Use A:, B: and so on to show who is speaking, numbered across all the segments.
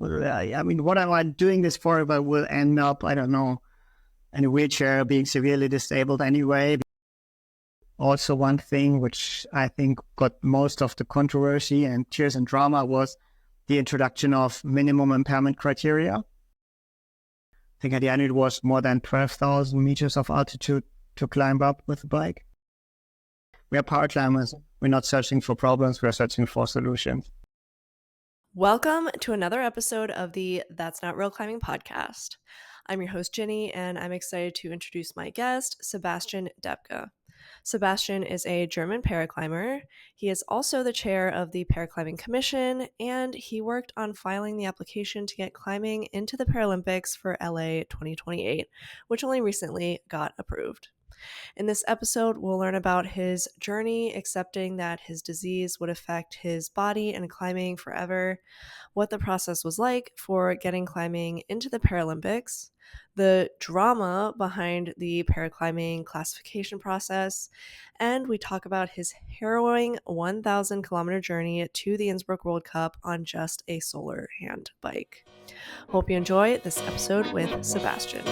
A: I mean, what am I doing this for if I will end up, I don't know, in a wheelchair, being severely disabled anyway? Also, one thing which I think got most of the controversy and tears and drama was the introduction of minimum impairment criteria. I think at the end it was more than 12,000 meters of altitude to climb up with the bike. We are power climbers. We're not searching for problems. We're searching for solutions.
B: Welcome to another episode of the That's Not Real Climbing podcast. I'm your host, Ginny, and I'm excited to introduce my guest, Sebastian Depke. Sebastian is a German paraclimber. He is also the chair of the Paraclimbing Commission, and he worked on filing the application to get climbing into the Paralympics for LA 2028, which only recently got approved. In this episode, we'll learn about his journey accepting that his disease would affect his body and climbing forever, what the process was like for getting climbing into the Paralympics, the drama behind the paraclimbing classification process, and we talk about his harrowing 1,000-kilometer journey to the Innsbruck World Cup on just a solar hand bike. Hope you enjoy this episode with Sebastian.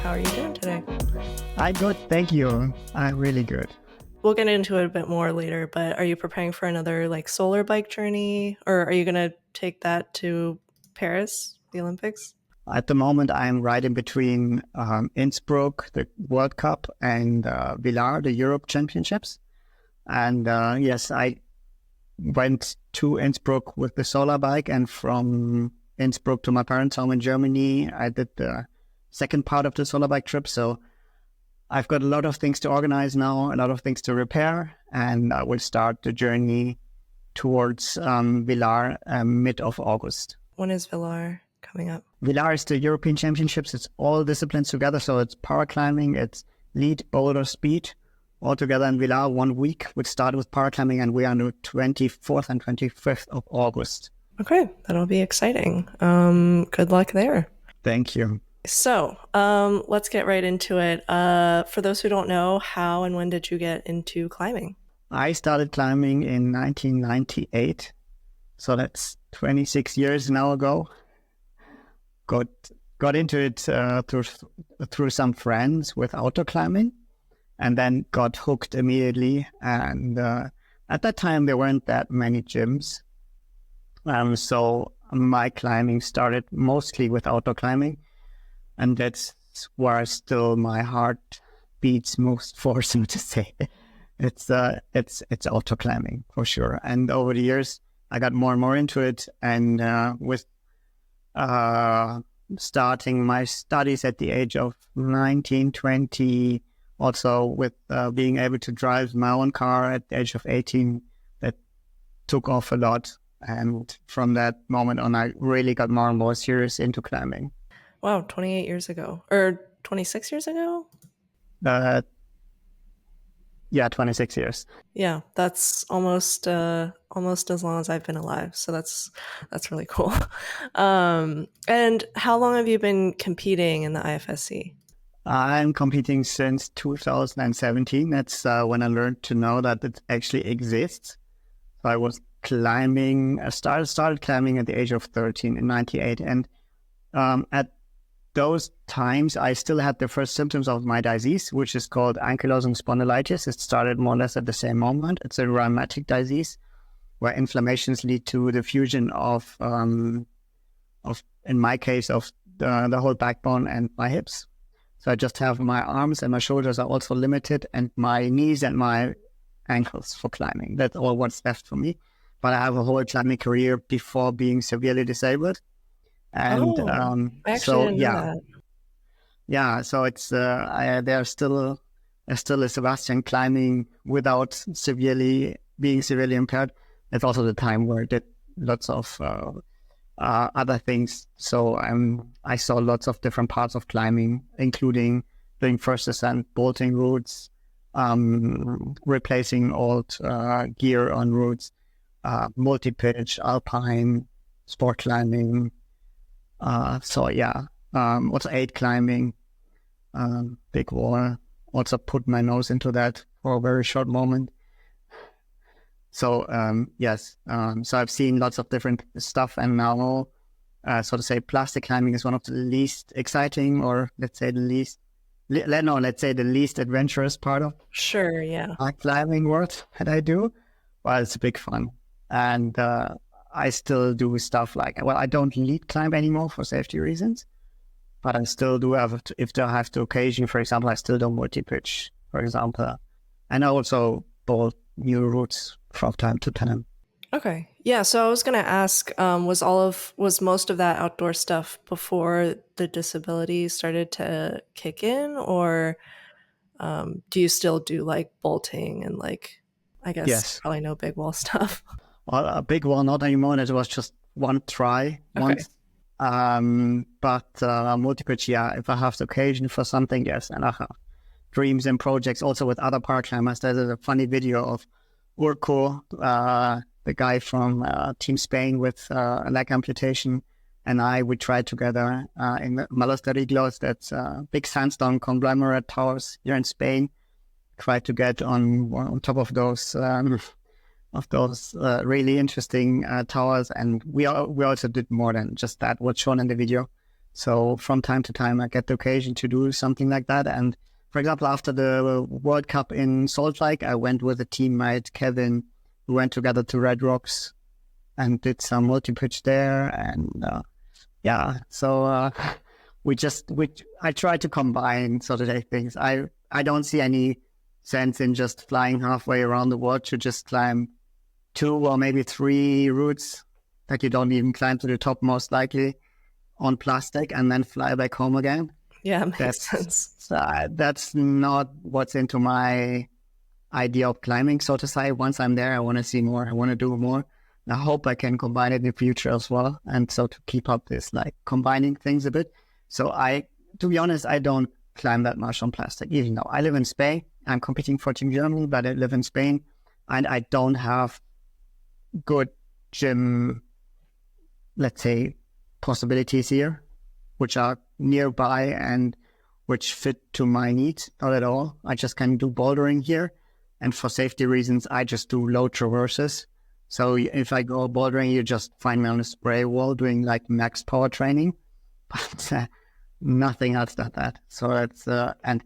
B: How are you doing today?
A: I'm good, thank you. I'm really good.
B: We'll get into it a bit more later, but are you preparing for another solar bike journey, or are you going to take that to Paris, the Olympics?
A: At the moment, I'm right in between Innsbruck, the World Cup, and Villars, the Europe Championships. And yes, I went to Innsbruck with the solar bike, and from Innsbruck to my parents' home in Germany, I did the second part of the solar bike trip. So I've got a lot of things to organize now, a lot of things to repair, and I will start the journey towards Villars mid of August.
B: When is Villars coming up?
A: Villars is the European Championships. It's all disciplines together. So it's paraclimbing, it's lead, boulder, speed, all together in Villars 1 week. We start with paraclimbing, and we are on the 24th and 25th of August.
B: Okay, that'll be exciting. Good luck there.
A: Thank you.
B: So let's get right into it. For those who don't know, how and when did you get into climbing?
A: I started climbing in 1998. So that's 26 years now ago. Got into it through some friends with outdoor climbing, and then got hooked immediately. And at that time, there weren't that many gyms. So my climbing started mostly with outdoor climbing. And that's where still my heart beats most for, so to say. It's outdoor climbing for sure. And over the years, I got more and more into it. And with starting my studies at the age of 19, 20, also with being able to drive my own car at the age of 18, that took off a lot. And from that moment on, I really got more and more serious into climbing.
B: Wow, 28 years ago. Or 26 years ago?
A: Yeah, 26 years.
B: Yeah, that's almost as long as I've been alive. So that's really cool. And how long have you been competing in the IFSC?
A: I'm competing since 2017. That's when I learned to know that it actually exists. So I was climbing. I started climbing at the age of 13 in 98. And at those times, I still had the first symptoms of my disease, which is called ankylosing spondylitis. It started more or less at the same moment. It's a rheumatic disease where inflammations lead to the fusion of in my case, of the whole backbone and my hips. So I just have my arms and my shoulders are also limited, and my knees and my ankles for climbing. That's all what's left for me. But I have a whole climbing career before being severely disabled. And
B: I actually didn't know that.
A: Yeah, so it's there's still a Sebastian climbing without being severely impaired. It's also the time where I did lots of other things. So I saw lots of different parts of climbing, including doing first ascent, bolting routes, replacing old gear on routes, multi-pitch, alpine, sport climbing. Also 8 climbing, big wall, also put my nose into that for a very short moment. So yes, so I've seen lots of different stuff, and now, so to say, plastic climbing is one of the least exciting, or let's say the least adventurous part of
B: Sure, yeah.
A: climbing world that I do. Well, it's a big fun, and I still do stuff like, well, I don't lead climb anymore for safety reasons, but I still do have if I have the occasion. For example, I still do multi-pitch, for example, and I also bolt new routes from time to time.
B: Okay. Yeah, so I was going to ask, was most of that outdoor stuff before the disability started to kick in, or do you still do like bolting and like, I guess
A: Yes.
B: probably no big wall stuff?
A: Well, a big one, not anymore. It was just one try once. But multi-pitch, yeah, if I have the occasion for something, yes. And I have dreams and projects also with other paraclimbers. There's a funny video of Urko, the guy from Team Spain with a leg amputation, and we tried together in the Malos de Riglos, that's big sandstone conglomerate towers here in Spain. Tried to get on top of those really interesting towers, and we also did more than just that, what's shown in the video. So from time to time, I get the occasion to do something like that. And for example, after the World Cup in Salt Lake, I went with a teammate, Kevin. We went together to Red Rocks and did some multi-pitch there. And so I try to combine sort of things. I don't see any sense in just flying halfway around the world to just climb 2 or maybe 3 routes that you don't even climb to the top, most likely, on plastic, and then fly back home again.
B: Yeah, makes sense.
A: That's not what's into my idea of climbing, so to say. Once I'm there, I want to see more. I want to do more. And I hope I can combine it in the future as well. And so to keep up this, like, combining things a bit. So to be honest, I don't climb that much on plastic, even though I live in Spain. I'm competing for Team Germany, but I live in Spain, and I don't have good gym, let's say, possibilities here, which are nearby and which fit to my needs. Not at all. I just can do bouldering here, and for safety reasons, I just do low traverses. So if I go bouldering, you just find me on a spray wall doing like max power training, but nothing else than that. So it's and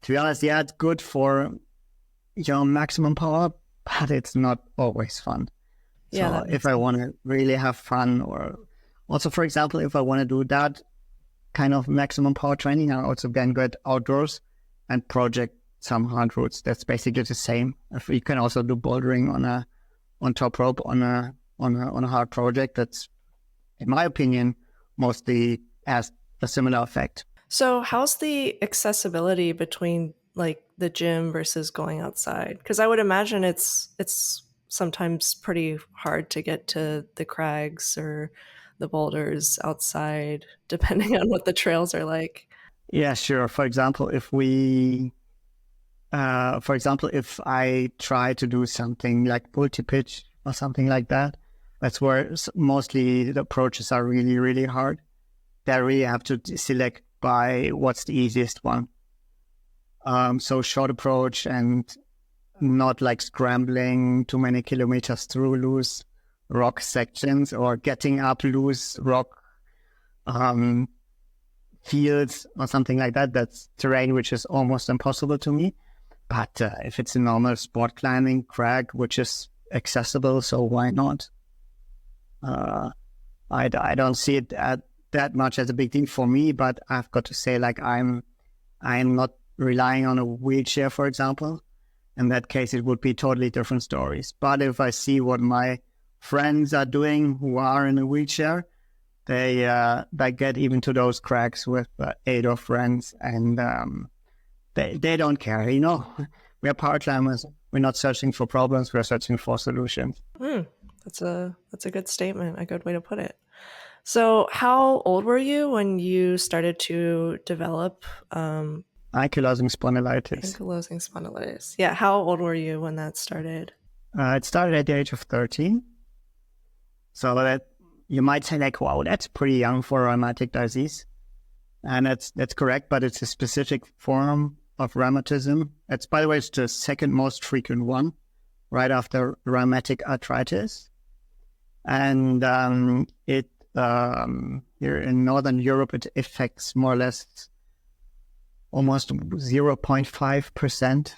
A: to be honest, yeah, it's good for your maximum power, but it's not always fun.
B: Yeah,
A: so if I want to really have fun, or also, for example, if I want to do that kind of maximum power training, I also can get outdoors and project some hard routes. That's basically the same. If you can also do bouldering on top rope on a hard project, that's, in my opinion, mostly has a similar effect.
B: So how's the accessibility between like the gym versus going outside? Because I would imagine it's sometimes pretty hard to get to the crags or the boulders outside, depending on what the trails are like.
A: Yeah, sure. For example, if I try to do something like multi-pitch or something like that, that's where mostly the approaches are really, really hard. There really have to select by what's the easiest one. So short approach and not like scrambling too many kilometers through loose rock sections or getting up loose rock fields or something like that. That's terrain which is almost impossible to me. But if it's a normal sport climbing crag, which is accessible, so why not? I don't see it that much as a big deal for me, but I've got to say, like, I'm not relying on a wheelchair, for example. In that case, it would be totally different stories. But if I see what my friends are doing who are in a wheelchair, they get even to those crags with 8 of friends, and they don't care. You know, we're power climbers. We're not searching for problems. We're searching for solutions.
B: That's a good statement. A good way to put it. So how old were you when you started to develop
A: ankylosing spondylitis?
B: Ankylosing spondylitis. Yeah. How old were you when that started?
A: It started at the age of 13. So that you might say, like, wow, that's pretty young for a rheumatic disease. And that's correct, but it's a specific form of rheumatism. It's, by the way, it's the second most frequent one, right after rheumatic arthritis. And here in Northern Europe, it affects more or less almost 0.5%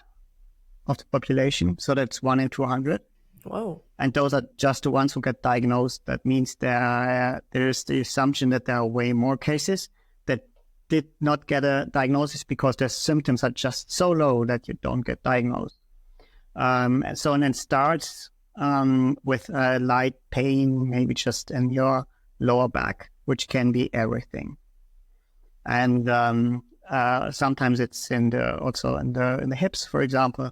A: of the population. So that's 1 in 200.
B: Whoa.
A: And those are just the ones who get diagnosed. That means there's the assumption that there are way more cases that did not get a diagnosis because their symptoms are just so low that you don't get diagnosed. And then it starts with a light pain, maybe just in your lower back, which can be everything. And sometimes it's also in the hips, for example.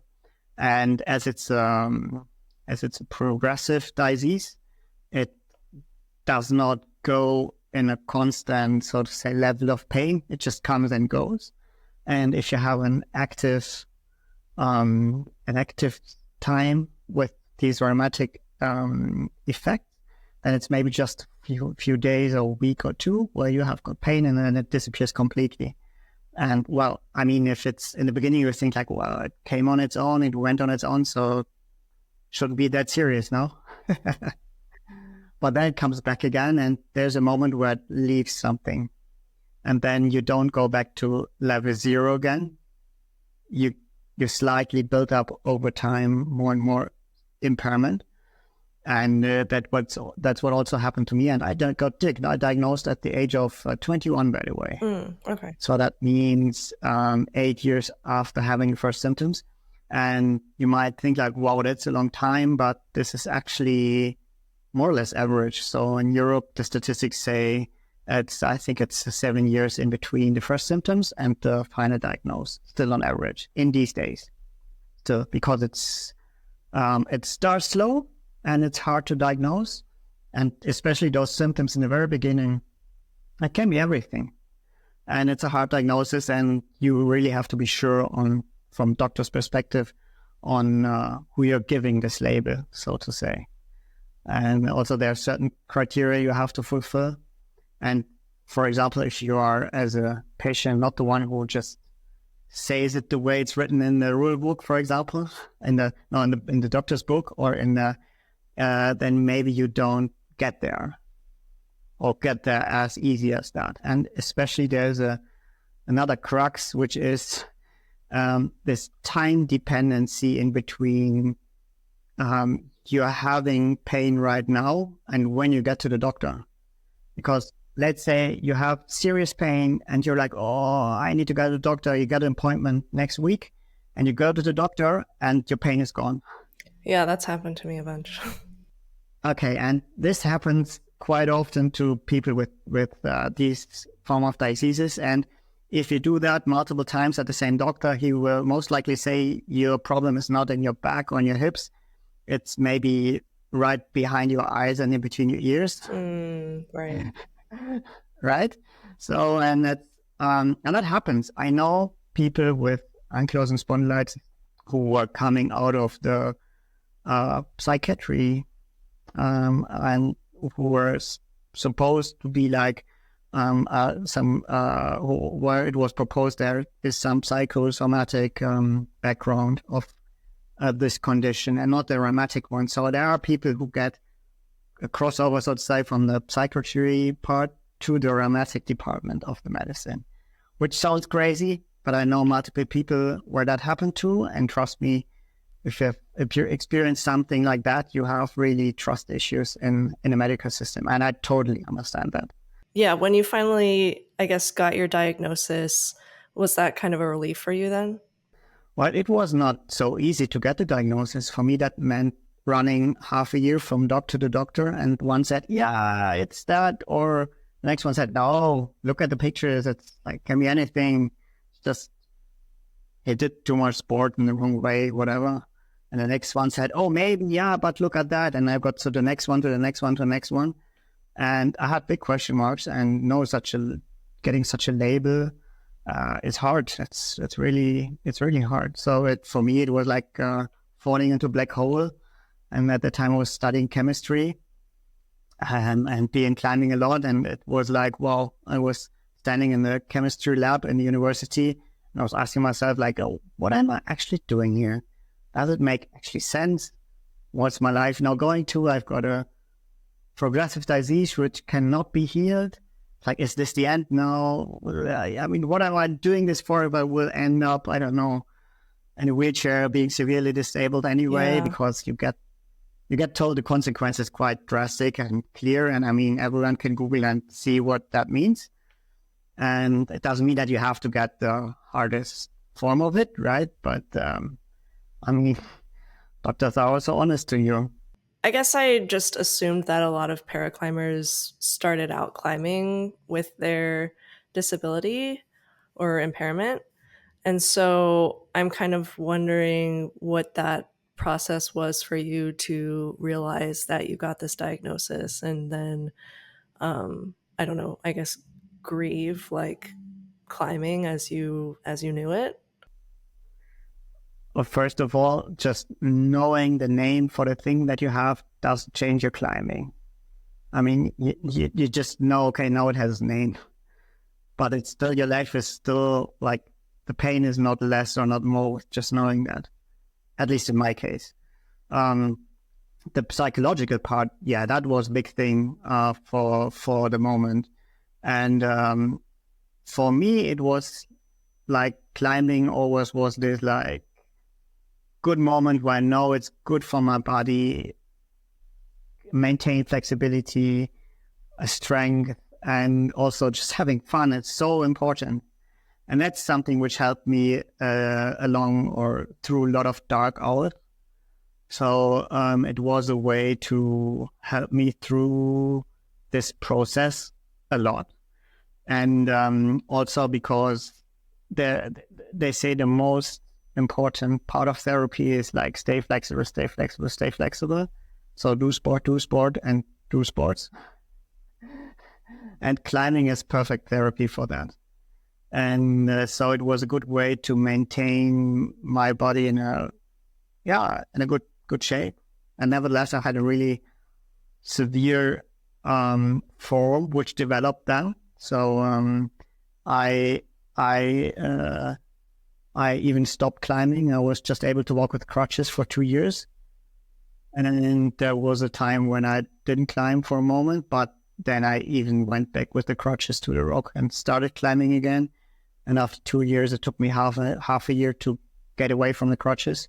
A: And as it's a progressive disease, it does not go in a constant, so to say, level of pain. It just comes and goes. And if you have an active time with these rheumatic effects, then it's maybe just a few days or a week or two where you have got pain and then it disappears completely. And well, I mean, if it's in the beginning, you think like, well, it came on its own, it went on its own, so shouldn't be that serious, no? But then it comes back again, and there's a moment where it leaves something. And then you don't go back to level 0 again. You slightly build up over time more and more impairment. And that's what also happened to me. And I got diagnosed at the age of 21, by the way.
B: Okay.
A: So that means 8 years after having the first symptoms. And you might think like, wow, that's a long time, but this is actually more or less average. So in Europe, the statistics say I think it's 7 years in between the first symptoms and the final diagnosis, still on average in these days. So because it starts slow and it's hard to diagnose, and especially those symptoms in the very beginning, it can be everything. And it's a hard diagnosis, and you really have to be sure from doctor's perspective on who you're giving this label, so to say. And also there are certain criteria you have to fulfill. And for example, if you are, as a patient, not the one who just says it the way it's written in the rule book, for example, in the doctor's book, or then maybe you don't get there or get there as easy as that. And especially there's another crux, which is this time dependency in between you're having pain right now and when you get to the doctor. Because let's say you have serious pain and you're like, oh, I need to go to the doctor. You get an appointment next week and you go to the doctor and your pain is gone.
B: Yeah, that's happened to me a bunch.
A: Okay, and this happens quite often to people with these form of diseases. And if you do that multiple times at the same doctor, he will most likely say your problem is not in your back or in your hips. It's maybe right behind your eyes and in between your ears.
B: Right.
A: Right? So, and that happens. I know people with ankylosing spondylitis who are coming out of the psychiatry and who were supposed to be like where it was proposed there is some psychosomatic background of this condition and not the rheumatic one. So there are people who get a crossover, so to say, from the psychiatry part to the rheumatic department of the medicine, which sounds crazy, but I know multiple people where that happened to. And trust me, if you experience something like that, you have really trust issues in the medical system. And I totally understand that.
B: Yeah, when you finally, I guess, got your diagnosis, was that kind of a relief for you then?
A: Well, it was not so easy to get the diagnosis. For me, that meant running half a year from doctor to doctor. And one said, yeah, it's that. Or the next one said, no, look at the pictures. It's like, can be anything. It's just, he did too much sport in the wrong way, whatever. And the next one said, oh, maybe, yeah, but look at that. And I got to the next one, to the next one, to the next one. And I had big question marks, and getting such a label is hard. It's really hard. So for me, it was like falling into a black hole. And at the time I was studying chemistry and being climbing a lot. And it was like, wow, I was standing in the chemistry lab in the university And I was asking myself, like, oh, what am I actually doing here? Does it make actually sense? What's my life now going to? I've got a progressive disease which cannot be healed. Like, is this the end now? I mean, what am I doing this for if I will end up, I don't know, in a wheelchair, being severely disabled anyway, because you get told the consequences quite drastic and clear. And I mean, everyone can Google and see what that means. And it doesn't mean that you have to get the hardest form of it, right? But I mean, doctors are also honest to you.
B: I guess I just assumed that a lot of paraclimbers started out climbing with their disability or impairment. And so I'm kind of wondering what that process was for you to realize that you got this diagnosis and then, I don't know, I guess grieve like climbing as you knew it.
A: Well, first of all, just knowing the name for the thing that you have doesn't change your climbing. I mean, you just know, okay, now it has a name, but it's still, your life is still like, the pain is not less or not more with just knowing that, at least in my case. The psychological part, yeah, that was a big thing for the moment. And for me, it was like climbing always was this like good moment where I know it's good for my body, maintain flexibility, strength, and also just having fun. It's so important. And that's something which helped me along or through a lot of dark hours. So it was a way to help me through this process a lot. And also because they say the most important part of therapy is like stay flexible, stay flexible, stay flexible. So do sport, and do sports. And climbing is perfect therapy for that. And so it was a good way to maintain my body in a good shape. And nevertheless, I had a really severe form which developed then. So I even stopped climbing. I was just able to walk with crutches for 2 years. And then there was a time when I didn't climb for a moment, but then I even went back with the crutches to the rock and started climbing again. And after 2 years, it took me half a year to get away from the crutches.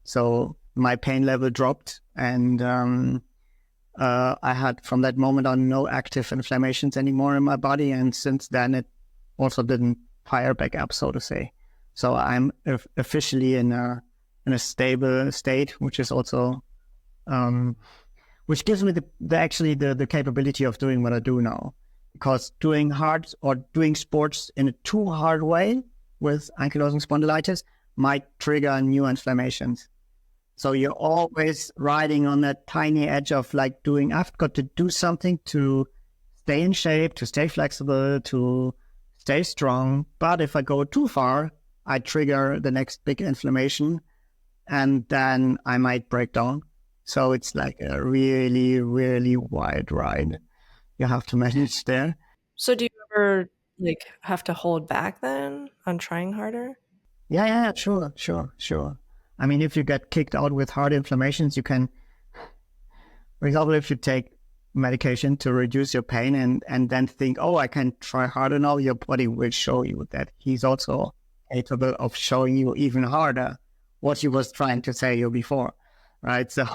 A: So my pain level dropped, and I had from that moment on no active inflammations anymore in my body. And since then, it also didn't fire back up, so to say. So I'm officially in a stable state, which is also which gives me the capability of doing what I do now. Because doing hard or doing sports in a too hard way with ankylosing spondylitis might trigger new inflammations. So you're always riding on that tiny edge of like I've got to do something to stay in shape, to stay flexible, to stay strong. But if I go too far, I trigger the next big inflammation and then I might break down. So it's like a really, really wide ride you have to manage there.
B: So do you ever like have to hold back then on trying harder?
A: Yeah, sure. I mean, if you get kicked out with heart inflammations, you can, for example, if you take medication to reduce your pain and then think, oh, I can try harder now, your body will show you that he's also capable of showing you even harder what he was trying to tell you before, right? So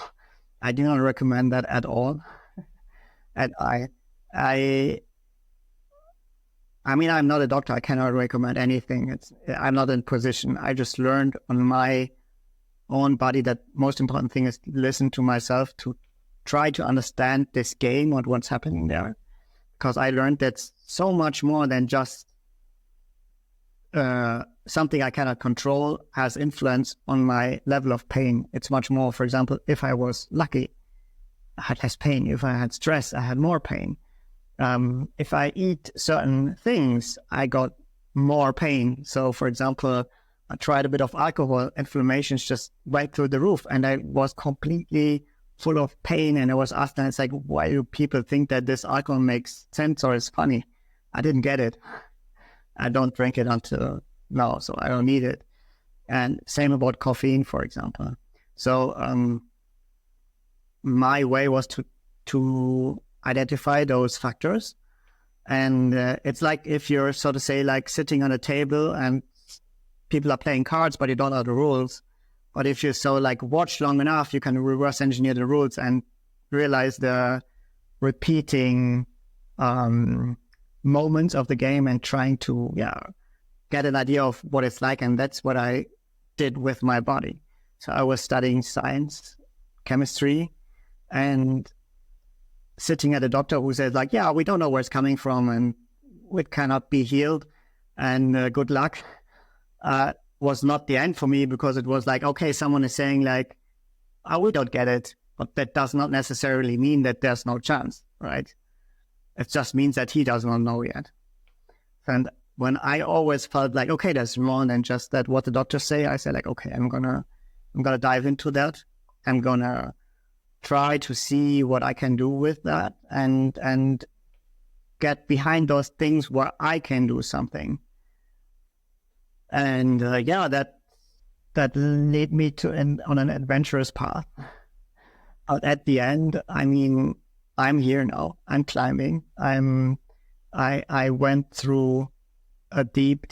A: I do not recommend that at all. And I mean, I'm not a doctor. I cannot recommend anything. I'm not in position. I just learned on my own body that most important thing is listen to myself, to try to understand this game and what's happening there. Because I learned that's so much more than just something I cannot control has influence on my level of pain. It's much more, for example, if I was lucky, I had less pain. If I had stress, I had more pain. If I eat certain things, I got more pain. So, for example, I tried a bit of alcohol, inflammations just went through the roof, and I was completely full of pain. And I was asked, and it's like, why do people think that this alcohol makes sense or is funny? I didn't get it. I don't drink it until no, so I don't need it. And same about caffeine, for example. So my way was to identify those factors. And it's like if you're, so to say, like sitting on a table and people are playing cards, but you don't know the rules. But if you so like watch long enough, you can reverse engineer the rules and realize the repeating moments of the game and trying to get an idea of what it's like. And that's what I did with my body. So I was studying science, chemistry, and sitting at a doctor who says like, yeah, we don't know where it's coming from and it cannot be healed and good luck, was not the end for me, because it was like, okay, someone is saying like, oh, we don't get it, but that does not necessarily mean that there's no chance, right? It just means that he does not know yet. And when I always felt like, okay, there's more than just that what the doctors say, I said like, okay, I'm gonna dive into that. I'm gonna try to see what I can do with that and get behind those things where I can do something. And that led me on an adventurous path. But at the end, I mean, I'm here now. I'm climbing. I went through a deep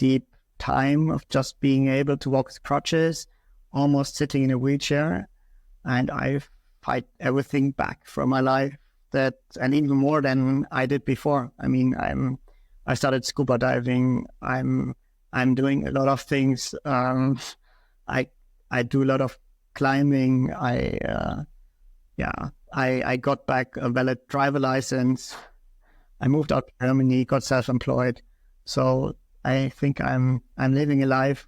A: time of just being able to walk with crutches, almost sitting in a wheelchair, and I fight everything back from my life, and even more than I did before. I mean, I started scuba diving. I'm doing a lot of things. I do a lot of climbing. I got back a valid driver license. I moved out to Germany, got self-employed. So I think I'm living a life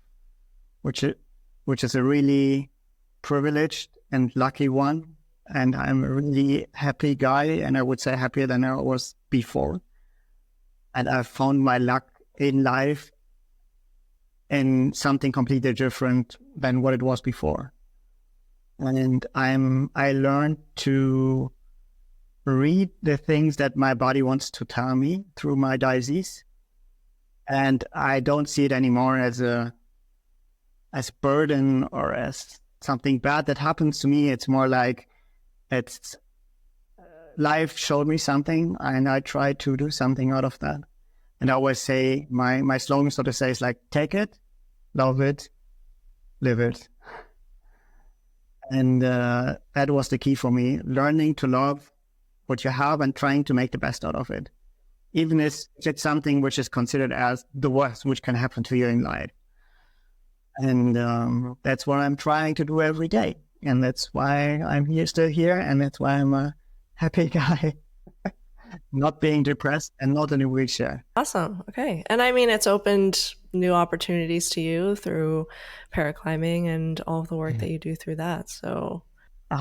A: which is a really privileged and lucky one. And I'm a really happy guy, and I would say happier than I was before. And I found my luck in life in something completely different than what it was before. And I learned to read the things that my body wants to tell me through my disease. And I don't see it anymore as burden or as something bad that happens to me. It's more like life showed me something and I try to do something out of that. And I always say, my slogan, so to say, is like, take it, love it, live it. And that was the key for me, learning to love what you have and trying to make the best out of it. Even if it's something which is considered as the worst which can happen to you in life. And that's what I'm trying to do every day. And that's why I'm still here. And that's why I'm a happy guy, not being depressed and not in a wheelchair.
B: Awesome. Okay. And I mean, it's opened new opportunities to you through paraclimbing and all of the work that you do through that. So.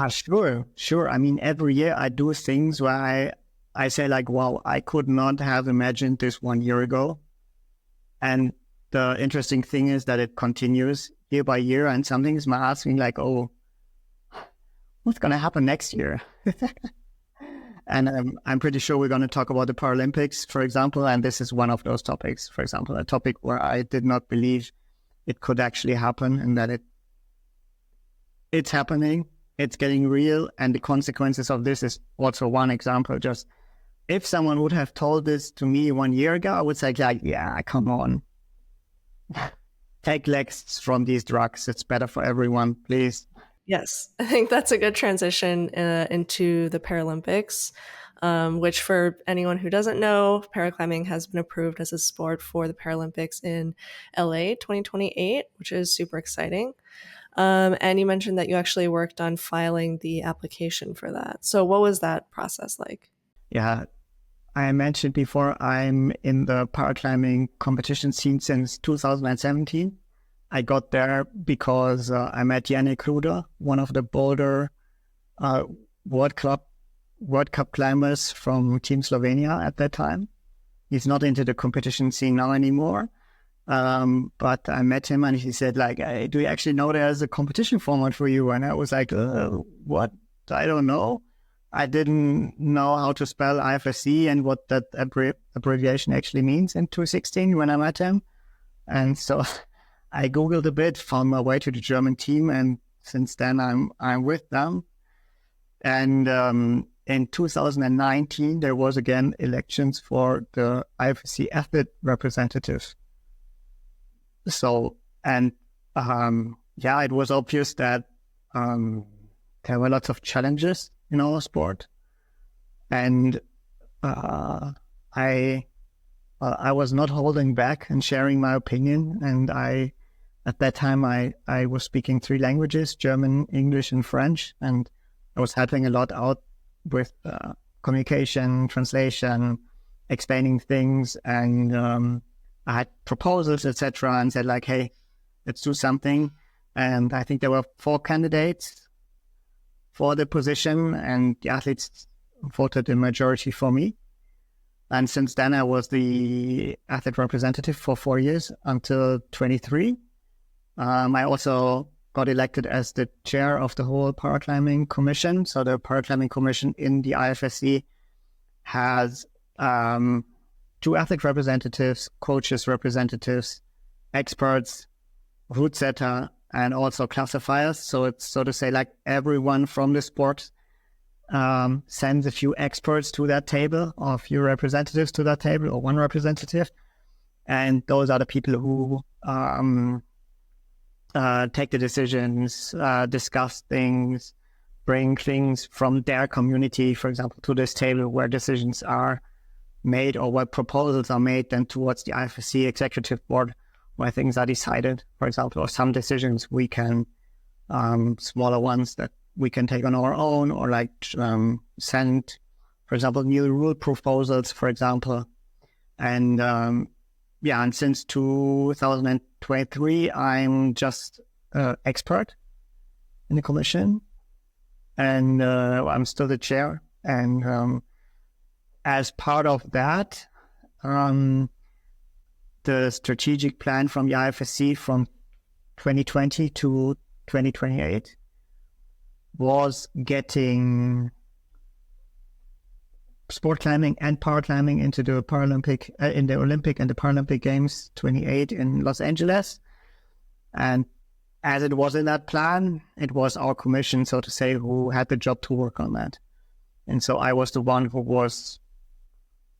B: Sure. I mean, every year I do things where I say like, wow, I could not have imagined this 1 year ago. And the interesting thing is that it continues year by year. And something is asking like, oh, what's going to happen next year? And I'm pretty sure we're going to talk about the Paralympics, for example. And this is one of those topics, for example, a topic where I did not believe it could actually happen, and that it's happening, it's getting real. And the consequences of this is also one example. Just if someone would have told this to me 1 year ago, I would say like, yeah, come on. Take lessons from these drugs. It's better for everyone, please. Yes, I think that's a good transition into the Paralympics, which for anyone who doesn't know, paraclimbing has been approved as a sport for the Paralympics in LA 2028, which is super exciting. And you mentioned that you actually worked on filing the application for that. So what was that process like?
A: Yeah, I mentioned before, I'm in the paraclimbing competition scene since 2017. I got there because I met Yannick Ruder, one of the Boulder World Cup climbers from Team Slovenia at that time. He's not into the competition scene now anymore, but I met him and he said like, hey, do you actually know there's a competition format for you? And I was like, what? I don't know. I didn't know how to spell IFSC and what that abbreviation actually means in 2016 when I met him. And so I Googled a bit, found my way to the German team, and since then I'm with them. And in 2019, there was again elections for the IFSC athlete representative. So, and it was obvious that there were lots of challenges in our sport. And I was not holding back and sharing my opinion. And at that time, I was speaking 3 languages, German, English, and French. And I was helping a lot out with communication, translation, explaining things. And I had proposals, etc., and said like, hey, let's do something. And I think there were 4 candidates for the position, and the athletes voted the majority for me. And since then, I was the athlete representative for 4 years until 23. I also got elected as the chair of the whole paraclimbing commission. So the paraclimbing commission in the IFSC has 2 athlete representatives, coaches representatives, experts, route setter, and also classifiers. So it's, so to say, like everyone from the sport sends a few experts to that table, or a few representatives to that table, or 1 representative. And those are the people who take the decisions, discuss things, bring things from their community, for example, to this table where decisions are made or where proposals are made, then towards the IFSC executive board where things are decided, for example, or some decisions we can, smaller ones that we can take on our own, or like send, for example, new rule proposals, for example. And and since 2023, I'm just expert in the commission, and I'm still the chair. And as part of that, the strategic plan from the IFSC from 2020 to 2028 was getting sport climbing and paraclimbing into the Paralympic, in the Olympic and the Paralympic Games 28 in Los Angeles. And as it was in that plan, it was our commission, so to say, who had the job to work on that. And so I was the one who was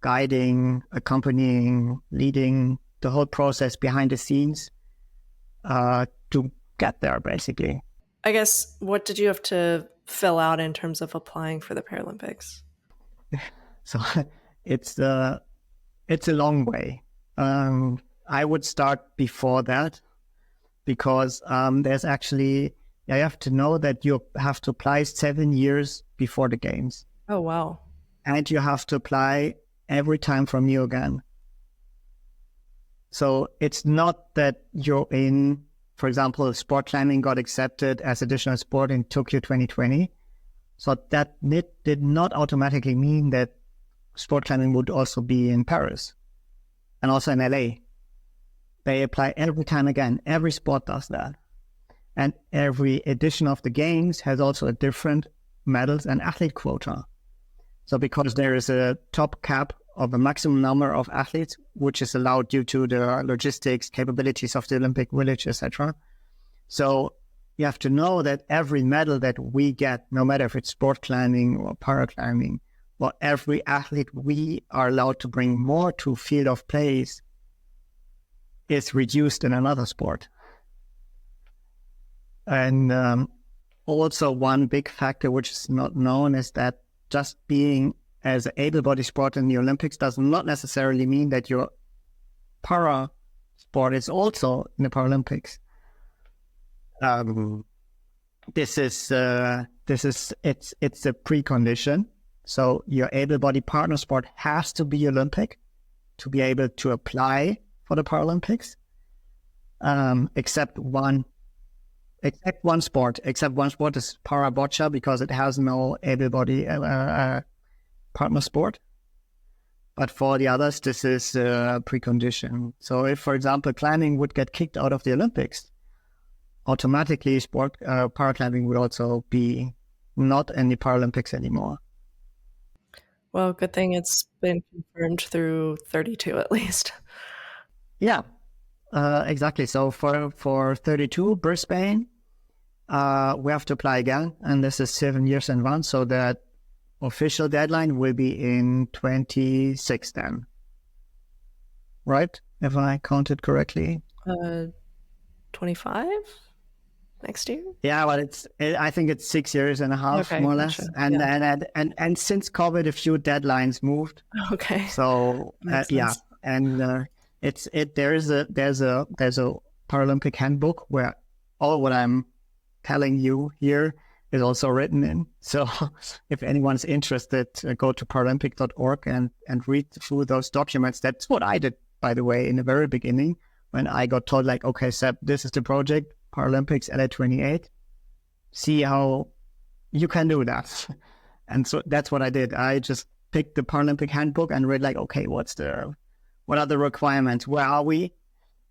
A: guiding, accompanying, leading the whole process behind the scenes to get there, basically.
B: I guess, what did you have to fill out in terms of applying for the Paralympics?
A: So it's a long way. I would start before that, because there's actually, you have to know that you have to apply 7 years before the games.
B: Oh, wow.
A: And you have to apply every time from new again. So it's not that you're in, for example, sport climbing got accepted as additional sport in Tokyo 2020. So that did not automatically mean that sport climbing would also be in Paris and also in LA. They apply every time again. Every sport does that. And every edition of the games has also a different medals and athlete quota. So because there is a top cap of a maximum number of athletes, which is allowed due to the logistics, capabilities of the Olympic Village, etc. So you have to know that every medal that we get, no matter if it's sport climbing or paraclimbing, or every athlete we are allowed to bring more to field of plays is reduced in another sport. And also one big factor which is not known is that just being as an able-bodied sport in the Olympics does not necessarily mean that your para sport is also in the Paralympics. It's a precondition. So your able-bodied partner sport has to be Olympic to be able to apply for the Paralympics. Except one sport is para boccia, because it has no able-bodied partner sport. But for the others, this is a precondition. So if, for example, climbing would get kicked out of the Olympics, automatically paraclimbing would also be not in the Paralympics anymore.
B: Well, good thing it's been confirmed through 32 at least.
A: Yeah. Exactly. So for 32 Brisbane, we have to apply again, and this is 7 years in advance. So that official deadline will be in 26 then, right? If I counted correctly.
B: 25 next year.
A: Yeah, well, I think it's 6 years and a half,
B: Okay,
A: more or less.
B: gotcha.
A: And,
B: Yeah.
A: and since COVID, a few deadlines moved.
B: Okay.
A: So
B: Makes
A: yeah,
B: sense.
A: and there's a Paralympic handbook where all what I'm telling you here is also written in. So if anyone's interested, go to paralympic.org and read through those documents. That's what I did, by the way, in the very beginning when I got told, like, okay, Seb, this is the project, Paralympics LA28. See how you can do that. And so that's what I did. I just picked the Paralympic handbook and read, like, okay, what are the requirements? Where are we?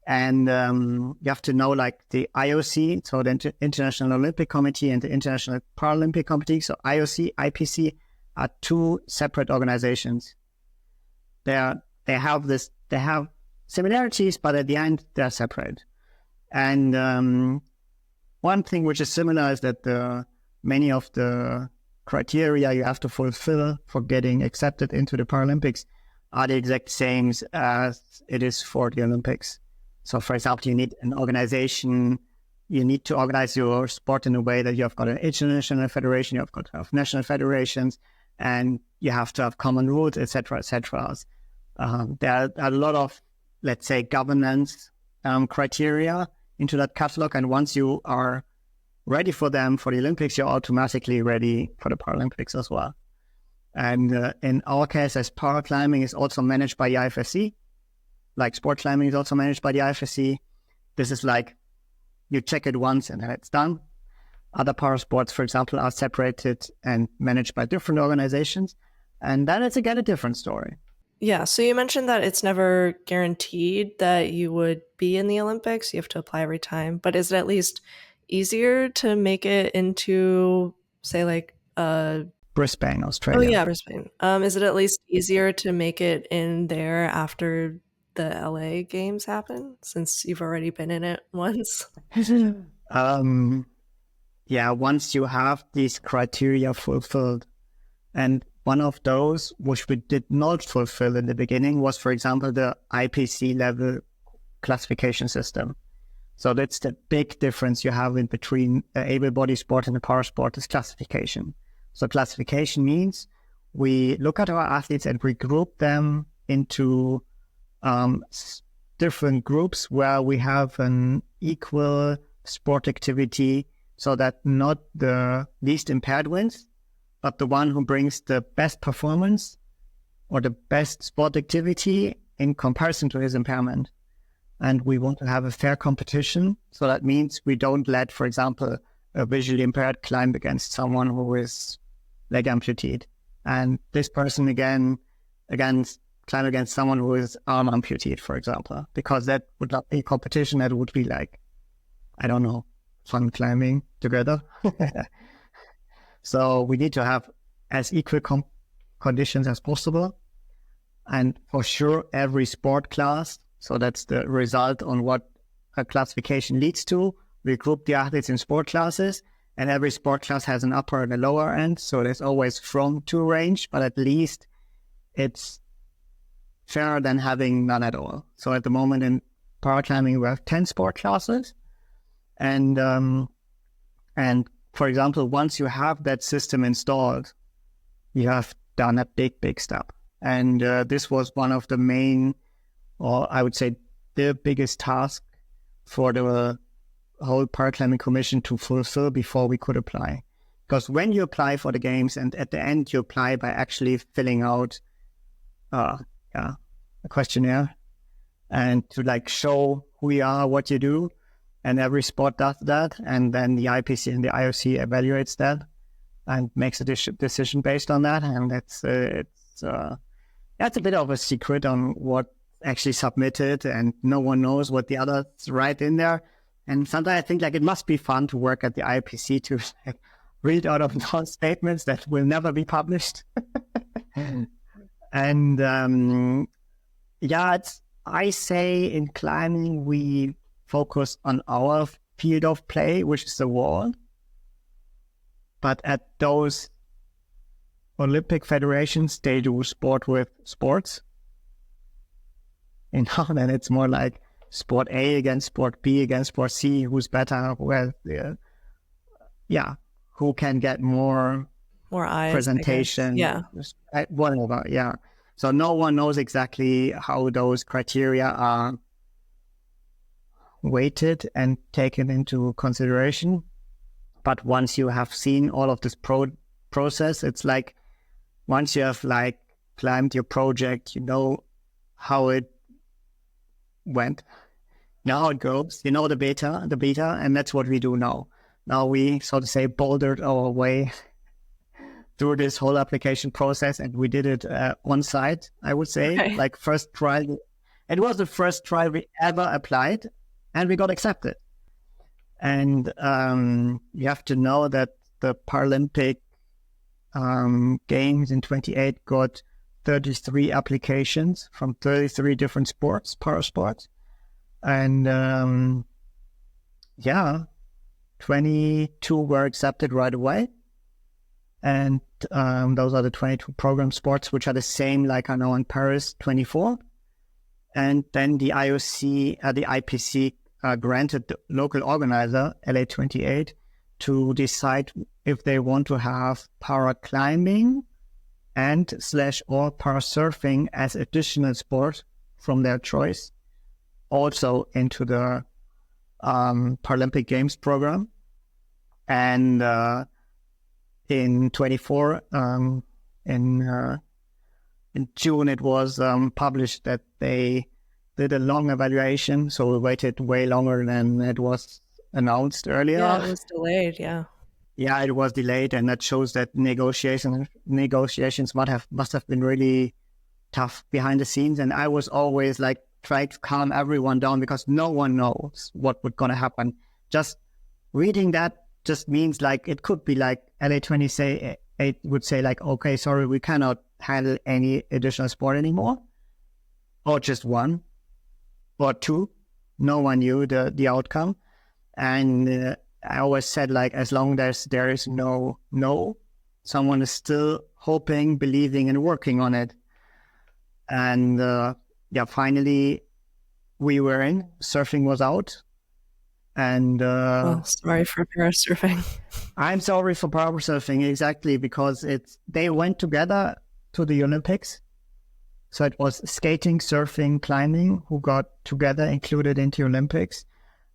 A: And you have to know, like, the IOC, so the International Olympic Committee and the International Paralympic Committee. So IOC, IPC are two separate organizations. They have similarities, but at the end they're separate. And one thing which is similar is that many of the criteria you have to fulfill for getting accepted into the Paralympics are the exact same as it is for the Olympics. So, for example, you need an organization, you need to organize your sport in a way that you have got an international federation, you have got to have national federations, and you have to have common rules, etc., etc. There are a lot of, let's say, governance criteria into that catalog, and once you are ready for them for the Olympics, you're automatically ready for the Paralympics as well. And in our case, as paraclimbing is also managed by the IFSC, like sport climbing is also managed by the IFSC. This is like, you check it once and then it's done. Other parasports, for example, are separated and managed by different organizations. And then it's again a different story.
B: Yeah, so you mentioned that it's never guaranteed that you would be in the Olympics. You have to apply every time. But is it at least easier to make it into, say, like
A: Brisbane, Australia.
B: Oh yeah, Brisbane. Is it at least easier to make it in there after the LA games happen, since you've already been in it once?
A: Yeah, once you have these criteria fulfilled. And one of those which we did not fulfill in the beginning was, for example, the IPC level classification system. So that's the big difference you have in between an able-bodied sport and a parasport is classification. So classification means we look at our athletes and we group them into different groups where we have an equal sport activity, so that not the least impaired wins, but the one who brings the best performance or the best sport activity in comparison to his impairment. And we want to have a fair competition. So that means we don't let, for example, a visually impaired climb against someone who is leg amputee. And this person again climb against someone who is arm amputee, for example, because that would not be competition. That would be like, I don't know, fun climbing together. So we need to have as equal conditions as possible. And for sure, every sport class, so that's the result on what a classification leads to. We group the athletes in sport classes, and every sport class has an upper and a lower end. So there's always from to range, but at least it's fairer than having none at all. So at the moment in paraclimbing, we have 10 sport classes. And for example, once you have that system installed, you have done a big step. And this was one of the main, or I would say the biggest task for the whole Paraclimbing Commission to fulfill before we could apply. Because when you apply for the games, and at the end you apply by actually filling out a questionnaire and to like show who you are, what you do, and every sport does that, and then the IPC and the IOC evaluates that and makes a decision based on that. And that's a bit of a secret on what actually submitted, and no one knows what the others write in there. And sometimes I think like it must be fun to work at the IPC to like, read out of those statements that will never be published. And I say in climbing, we focus on our field of play, which is the wall. But at those Olympic federations, they do sport with sports. Then it's more like sport A against sport B against sport C, who's better, who can get more
B: eyes,
A: presentation, whatever, yeah. So no one knows exactly how those criteria are weighted and taken into consideration. But once you have seen all of this process, it's like once you have like climbed your project, you know how it went, you know how it goes, you know the beta, and that's what we do now. Now we, so to say, bouldered our way through this whole application process, and we did it on site, I would say.
B: Okay.
A: Like first trial, it was the first trial we ever applied, and we got accepted. And you have to know that the Paralympic Games in 28 got 33 applications from 33 different sports, parasports. And 22 were accepted right away. And those are the 22 program sports, which are the same like I know in Paris 24. And then the IOC, the IPC granted the local organizer, LA 28, to decide if they want to have paraclimbing and / or parasurfing as additional sport from their choice, also into the Paralympic Games program. And in 24, in June, it was published that they did a long evaluation, so we waited way longer than it was announced earlier.
B: Yeah, it was delayed, yeah.
A: Yeah, it was delayed, and that shows that negotiations must have been really tough behind the scenes. And I was always like trying to calm everyone down because no one knows what would gonna happen. Just reading that just means like it could be like LA20 would say like, okay, sorry, we cannot handle any additional sport anymore, or just one or two. No one knew the outcome. And I always said like, as long as there is no, someone is still hoping, believing, and working on it. And finally we were in. Surfing was out. And
B: sorry for parasurfing.
A: I'm sorry for parasurfing, exactly, because they went together to the Olympics. So it was skating, surfing, climbing who got together, included into Olympics.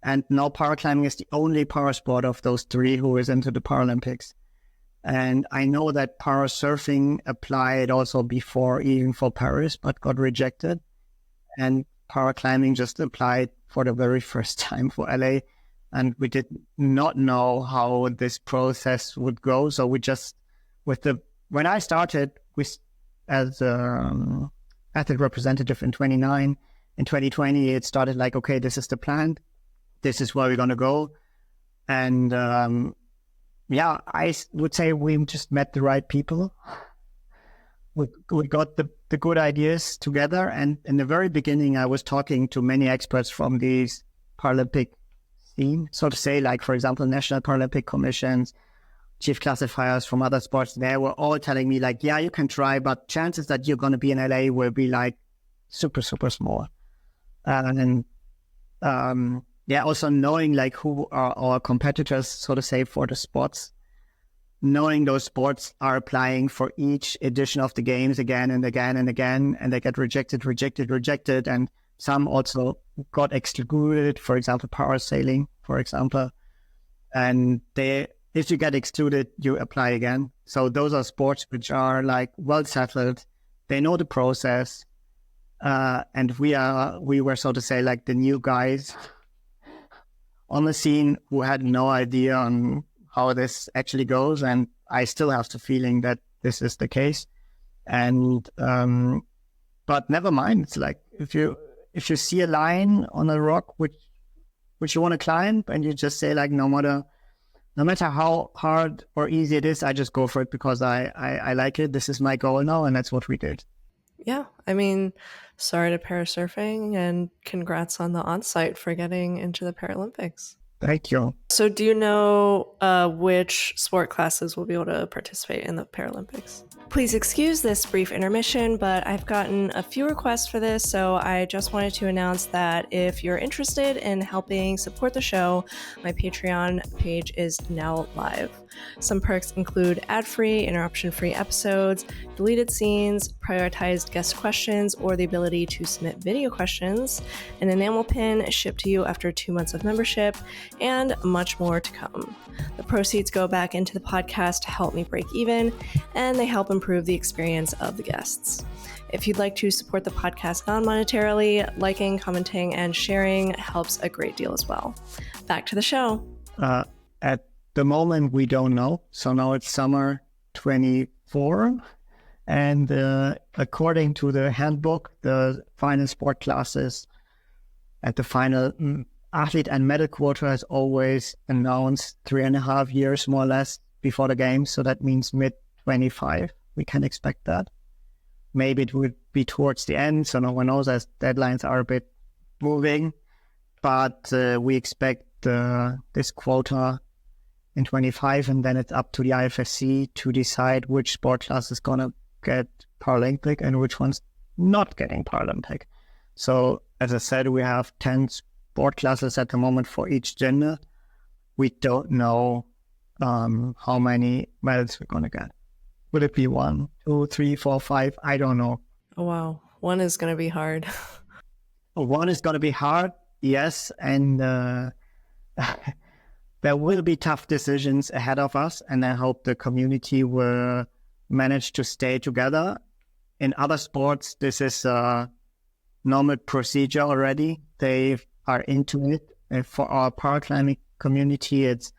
A: And now paraclimbing is the only parasport of those three who is into the Paralympics. And I know that parasurfing applied also before, even for Paris, but got rejected. And paraclimbing just applied for the very first time for LA. And we did not know how this process would go. So we just, when I started as athlete representative in 2020, it started like, okay, this is the plan. This is where we're going to go. And I would say we just met the right people. We got the good ideas together. And in the very beginning, I was talking to many experts from these Paralympic scene, so to say, like, for example, National Paralympic Commissions, chief classifiers from other sports. They were all telling me like, yeah, you can try, but chances that you're going to be in LA will be like super, super small. Also knowing like who are our competitors, so to say, for the sports, knowing those sports are applying for each edition of the games again and again and again, and they get rejected. And some also got excluded, for example, parasailing, for example. And if you get excluded, you apply again. So those are sports which are like well settled. They know the process. And we were, so to say, like the new guys on the scene who had no idea on how this actually goes. And I still have the feeling that this is the case. And, but never mind. It's like, if you see a line on a rock, which you want to climb, and you just say like, no matter how hard or easy it is, I just go for it because I like it. This is my goal now. And that's what we did.
B: Yeah, I mean, sorry to parasurfing and congrats on the on-site for getting into the Paralympics.
A: Thank you.
B: So do you know which sport classes will be able to participate in the Paralympics? Please excuse this brief intermission, but I've gotten a few requests for this, so I just wanted to announce that if you're interested in helping support the show, my Patreon page is now live. Some perks include ad-free, interruption-free episodes, deleted scenes, prioritized guest questions, or the ability to submit video questions, an enamel pin shipped to you after 2 months of membership, and much more to come. The proceeds go back into the podcast to help me break even, and they help improve the experience of the guests. If you'd like to support the podcast non-monetarily, liking, commenting, and sharing helps a great deal as well. Back to the show.
A: At the moment, we don't know. So now it's summer 24. And according to the handbook, the final sport classes at the final athlete and medal quota is always announced 3.5 years, more or less, before the games. So that means mid-25. We can expect that. Maybe it would be towards the end. So no one knows, as deadlines are a bit moving. But we expect this quota in 25, and then it's up to the IFSC to decide which sport class is going to get Paralympic and which one's not getting Paralympic. So, as I said, we have 10 sport classes at the moment for each gender. We don't know how many medals we're going to get. Will it be 1, 2, 3, 4, 5? I don't know.
B: Oh, wow. One is going to be hard.
A: One is going to be hard, yes, and there will be tough decisions ahead of us, and I hope the community will manage to stay together. In other sports, this is a normal procedure already. They are into it. And for our paraclimbing community, it's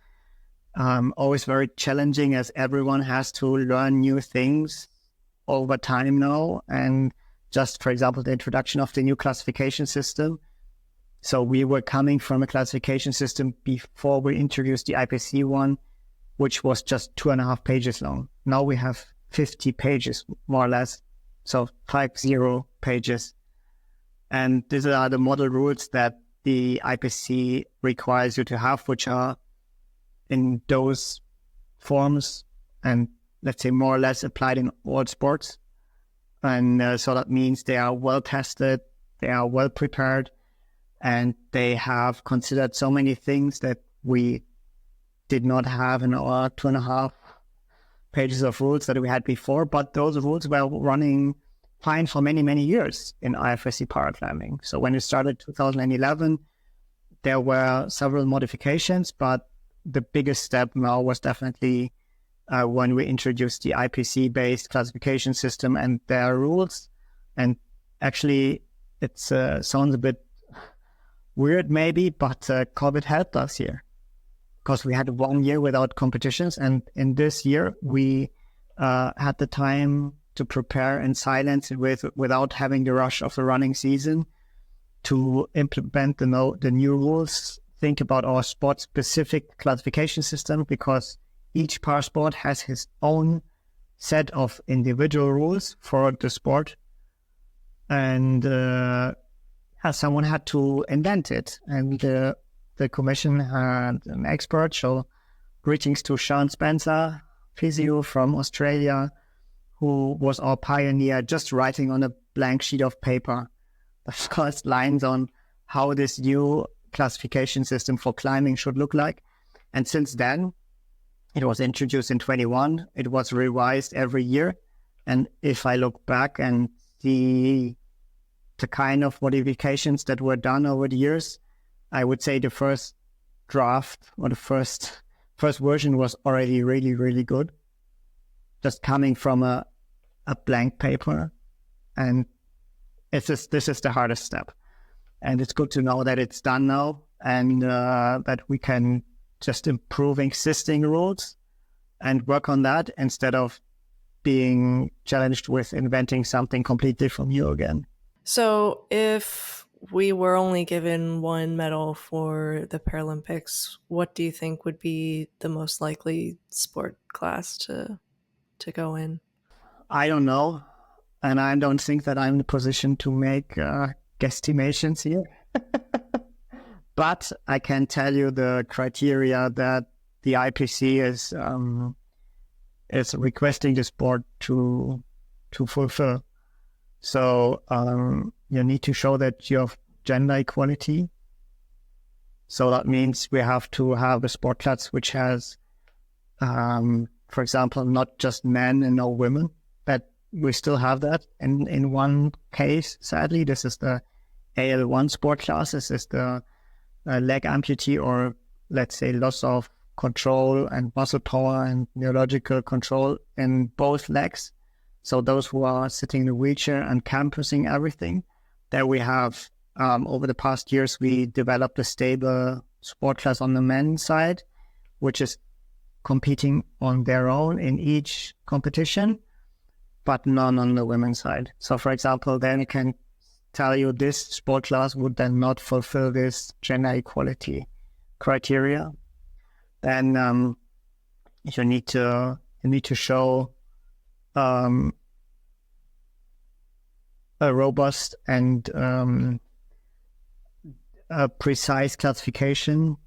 A: always very challenging, as everyone has to learn new things over time now. And just, for example, the introduction of the new classification system. So we were coming from a classification system before we introduced the IPC one, which was just 2.5 pages long. Now we have 50 pages, more or less. So 50 pages. And these are the model rules that the IPC requires you to have, which are in those forms and, let's say, more or less applied in all sports. And so that means they are well tested, they are well prepared, and they have considered so many things that we did not have in our 2.5 pages of rules that we had before. But those rules were running fine for many, many years in IFSC paraclimbing. So when it started 2011, there were several modifications, but the biggest step now was definitely when we introduced the IPC-based classification system and their rules. And actually, it sounds a bit weird maybe, but COVID helped us here because we had 1 year without competitions. And in this year, we had the time to prepare in silence without having the rush of the running season to implement the new rules, think about our sport-specific classification system, because each parasport has his own set of individual rules for the sport. And someone had to invent it. And the commission had an expert. So greetings to Sean Spencer, physio from Australia, who was our pioneer, just writing on a blank sheet of paper the first lines on how this new classification system for climbing should look like. And since then, it was introduced in 21. It was revised every year. And if I look back and see the kind of modifications that were done over the years, I would say the first draft or the first version was already really, really good. Just coming from a blank paper. And this is the hardest step. And it's good to know that it's done now and that we can just improve existing rules and work on that instead of being challenged with inventing something completely from new again.
B: So if we were only given one medal for the Paralympics, what do you think would be the most likely sport class to go in?
A: I don't know. and I don't think that I'm in a position to make guesstimations here. But I can tell you the criteria that the IPC is requesting the sport to fulfill. So you need to show that you have gender equality. So that means we have to have a sport class which has, for example, not just men and no women, but we still have that in one case, sadly. This is the AL1 sport class. This is the leg amputee, or let's say loss of control and muscle power and neurological control in both legs. So those who are sitting in a wheelchair and campusing everything, there we have, over the past years, we developed a stable sport class on the men's side, which is competing on their own in each competition, but none on the women's side. So for example, then I can tell you this sport class would then not fulfill this gender equality criteria. Then you need to show a robust and a precise classification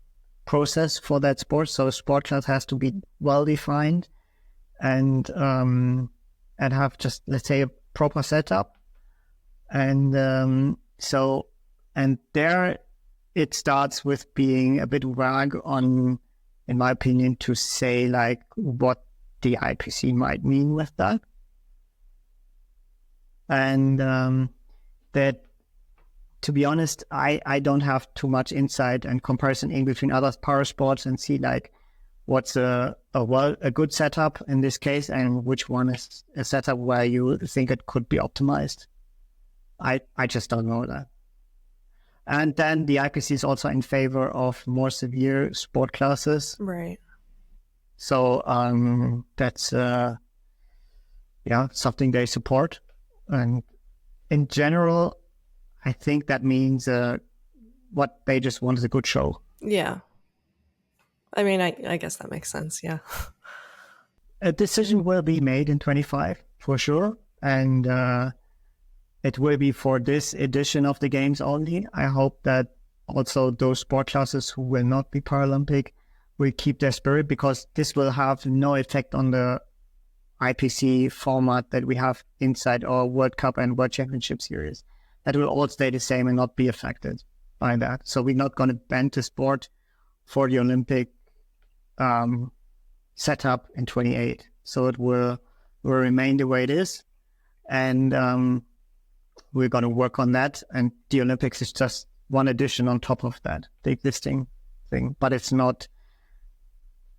A: process for that sport. So a sport class has to be well defined and have just, let's say, a proper setup. And there it starts with being a bit vague on, in my opinion, to say like what the IPC might mean with that. And that, to be honest, I don't have too much insight and comparison in between other para sports and see like what's a good setup in this case and which one is a setup where you think it could be optimized. I just don't know that. And then the IPC is also in favor of more severe sport classes.
B: Right.
A: So that's something they support. And in general, I think that means what they just want is a good show.
B: Yeah. I mean, I guess that makes sense, yeah.
A: A decision will be made in 25 for sure. And it will be for this edition of the Games only. I hope that also those sport classes who will not be Paralympic will keep their spirit, because this will have no effect on the IPC format that we have inside our World Cup and World Championship series. That will all stay the same and not be affected by that. So we're not going to bend the sport for the Olympic setup in 28. So it will remain the way it is. And we're going to work on that. And the Olympics is just one addition on top of that, the existing thing. But it's not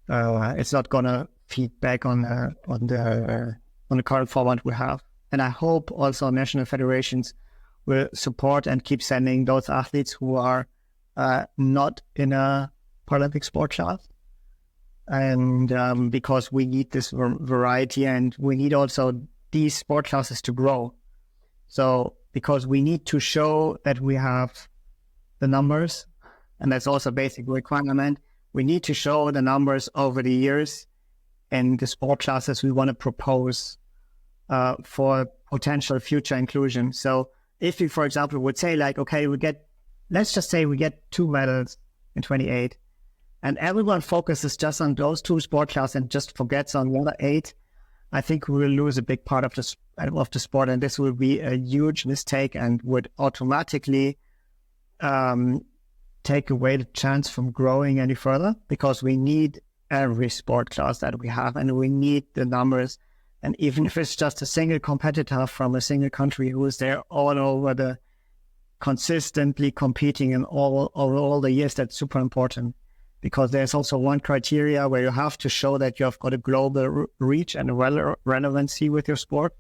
A: going to feed back on the current format we have. And I hope also national federations will support and keep sending those athletes who are not in a Paralympic sport class. And because we need this variety, and we need also these sport classes to grow. So because we need to show that we have the numbers, and that's also a basic requirement, we need to show the numbers over the years and the sport classes we want to propose for potential future inclusion. So if we, for example, would say like, okay, let's just say we get 2 medals in 28, and everyone focuses just on those 2 sport classes and just forgets on the other 8, I think we will lose a big part of the sport, and this will be a huge mistake and would automatically take away the chance from growing any further, because we need every sport class that we have, and we need the numbers. And even if it's just a single competitor from a single country who is there all over consistently competing in all the years, that's super important, because there's also one criteria where you have to show that you have got a global reach and relevancy with your sport.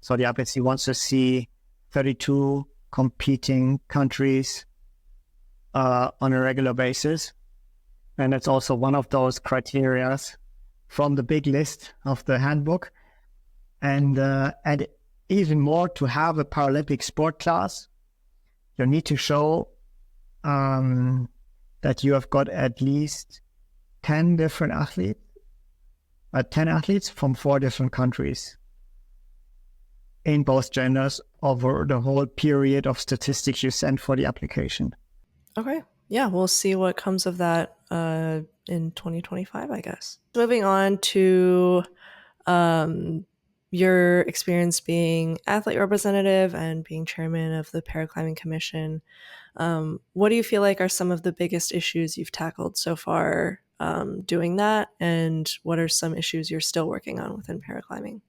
A: So the IPC wants to see 32 competing countries on a regular basis. And it's also one of those criteria from the big list of the handbook. And even more, to have a Paralympic sport class, you need to show that you have got at least 10 different athletes, 10 athletes from 4 different countries in both genders over the whole period of statistics you send for the application.
B: Okay. Yeah, we'll see what comes of that in 2025, I guess. Moving on to your experience being athlete representative and being chairman of the Paraclimbing Commission. What do you feel like are some of the biggest issues you've tackled so far doing that? And what are some issues you're still working on within paraclimbing?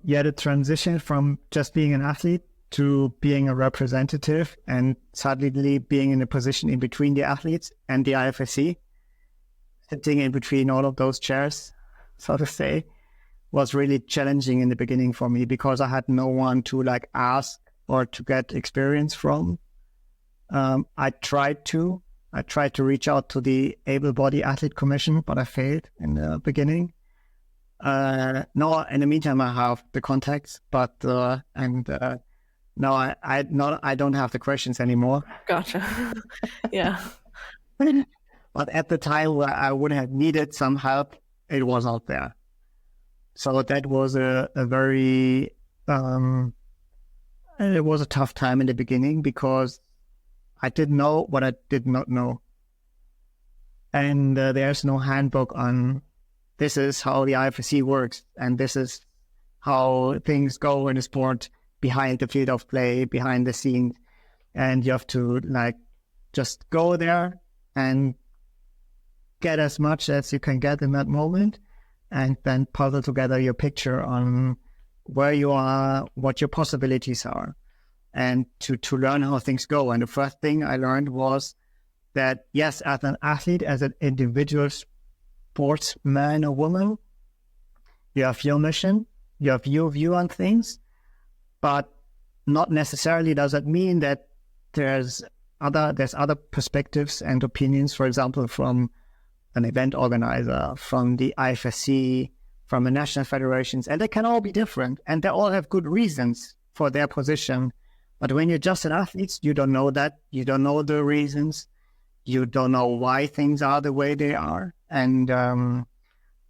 A: Yeah, the transition from just being an athlete to being a representative and suddenly being in a position in between the athletes and the IFSC, sitting in between all of those chairs, so to say, was really challenging in the beginning for me because I had no one to ask or to get experience from. I tried to reach out to the Able-Bodied Athlete Commission, but I failed in the beginning. No, in the meantime, I have the contacts, but now I don't have the questions anymore.
B: Gotcha. Yeah.
A: But at the time where I would have needed some help, it was not there. So that was a very it was a tough time in the beginning because I didn't know what I did not know, and there's no handbook on this is how the IFSC works, and this is how things go in the sport behind the field of play, behind the scenes. And you have to just go there and get as much as you can get in that moment, and then puzzle together your picture on where you are, what your possibilities are, and to learn how things go. And the first thing I learned was that, yes, as an athlete, as an individual sportsman or woman, you have your mission, you have your view on things, but not necessarily does that mean that there's other perspectives and opinions, for example, from an event organizer, from the IFSC, from the national federations, and they can all be different, and they all have good reasons for their position. But when you're just an athlete, you don't know that, you don't know the reasons, you don't know why things are the way they are. And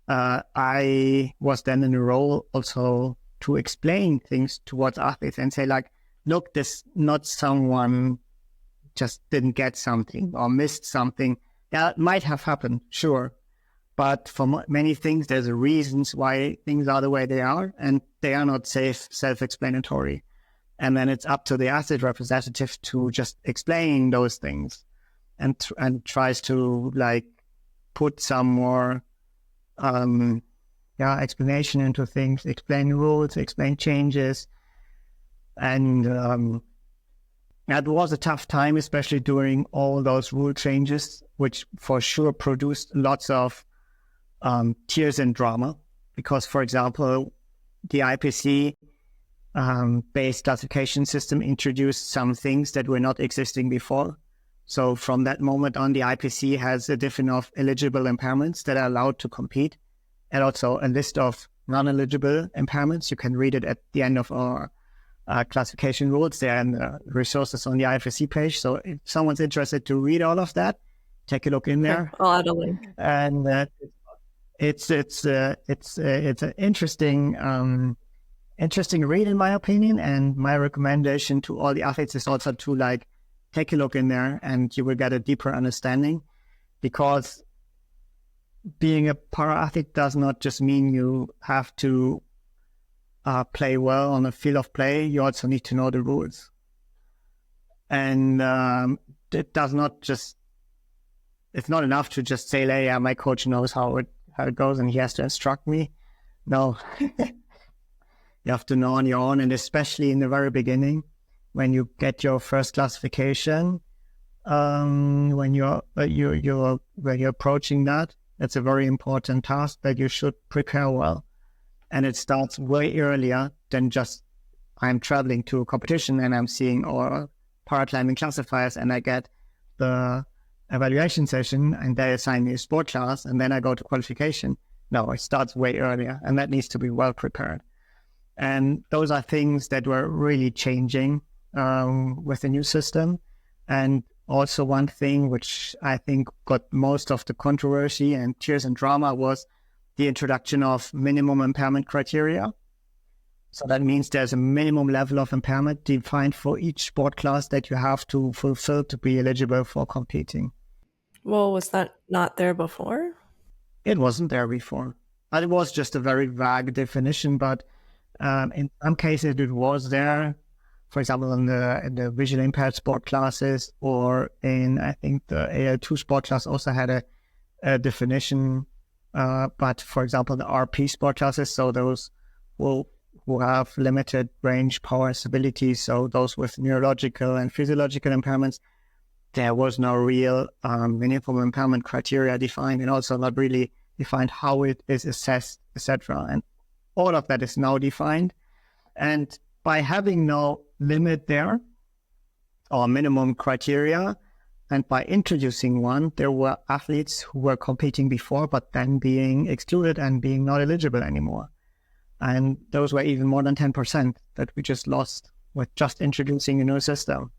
A: I was then in a role also to explain things towards athletes and say, look, this not someone just didn't get something or missed something. That might have happened, sure. But for many things, there's reasons why things are the way they are, and they are not self-explanatory. And then it's up to the athlete representative to just explain those things and tries to put some more explanation into things, explain rules, explain changes. And that was a tough time, especially during all those rule changes, which for sure produced lots of tears and drama. Because, for example, the IPC based classification system introduced some things that were not existing before. So from that moment on, the IPC has a definition of eligible impairments that are allowed to compete, and also a list of non-eligible impairments. You can read it at the end of our classification rules there and resources on the IFSC page. So if someone's interested to read all of that, take a look in there.
B: I'll add a link.
A: And it's an interesting read in my opinion. And my recommendation to all the athletes is also to take a look in there, and you will get a deeper understanding, because being a para athlete does not just mean you have to play well on a field of play. You also need to know the rules. And it does not just, it's not enough to just say, hey, yeah, my coach knows how it goes and he has to instruct me. No, you have to know on your own. And especially in the very beginning, when you get your first classification, when you're approaching that, it's a very important task that you should prepare well. And it starts way earlier than just I'm traveling to a competition and I'm seeing all paraclimbing classifiers and I get the evaluation session and they assign me a sport class and then I go to qualification. No, it starts way earlier, and that needs to be well prepared. And those are things that were really changing with the new system. And also one thing which I think got most of the controversy and tears and drama was the introduction of minimum impairment criteria. So that means there's a minimum level of impairment defined for each sport class that you have to fulfill to be eligible for competing.
B: Well, was that not there before?
A: It wasn't there before. It was just a very vague definition, but in some cases it was there. For example, in the visually impaired sport classes, or in, I think, the AL2 sport class also had a definition. But for example, the RP sport classes, so those who have limited range, power, stability, so those with neurological and physiological impairments, there was no real minimum impairment criteria defined, and also not really defined how it is assessed, etc. And all of that is now defined. And by having no limit there, or minimum criteria, and by introducing one, there were athletes who were competing before, but then being excluded and being not eligible anymore. And those were even more than 10% that we just lost with just introducing a new system.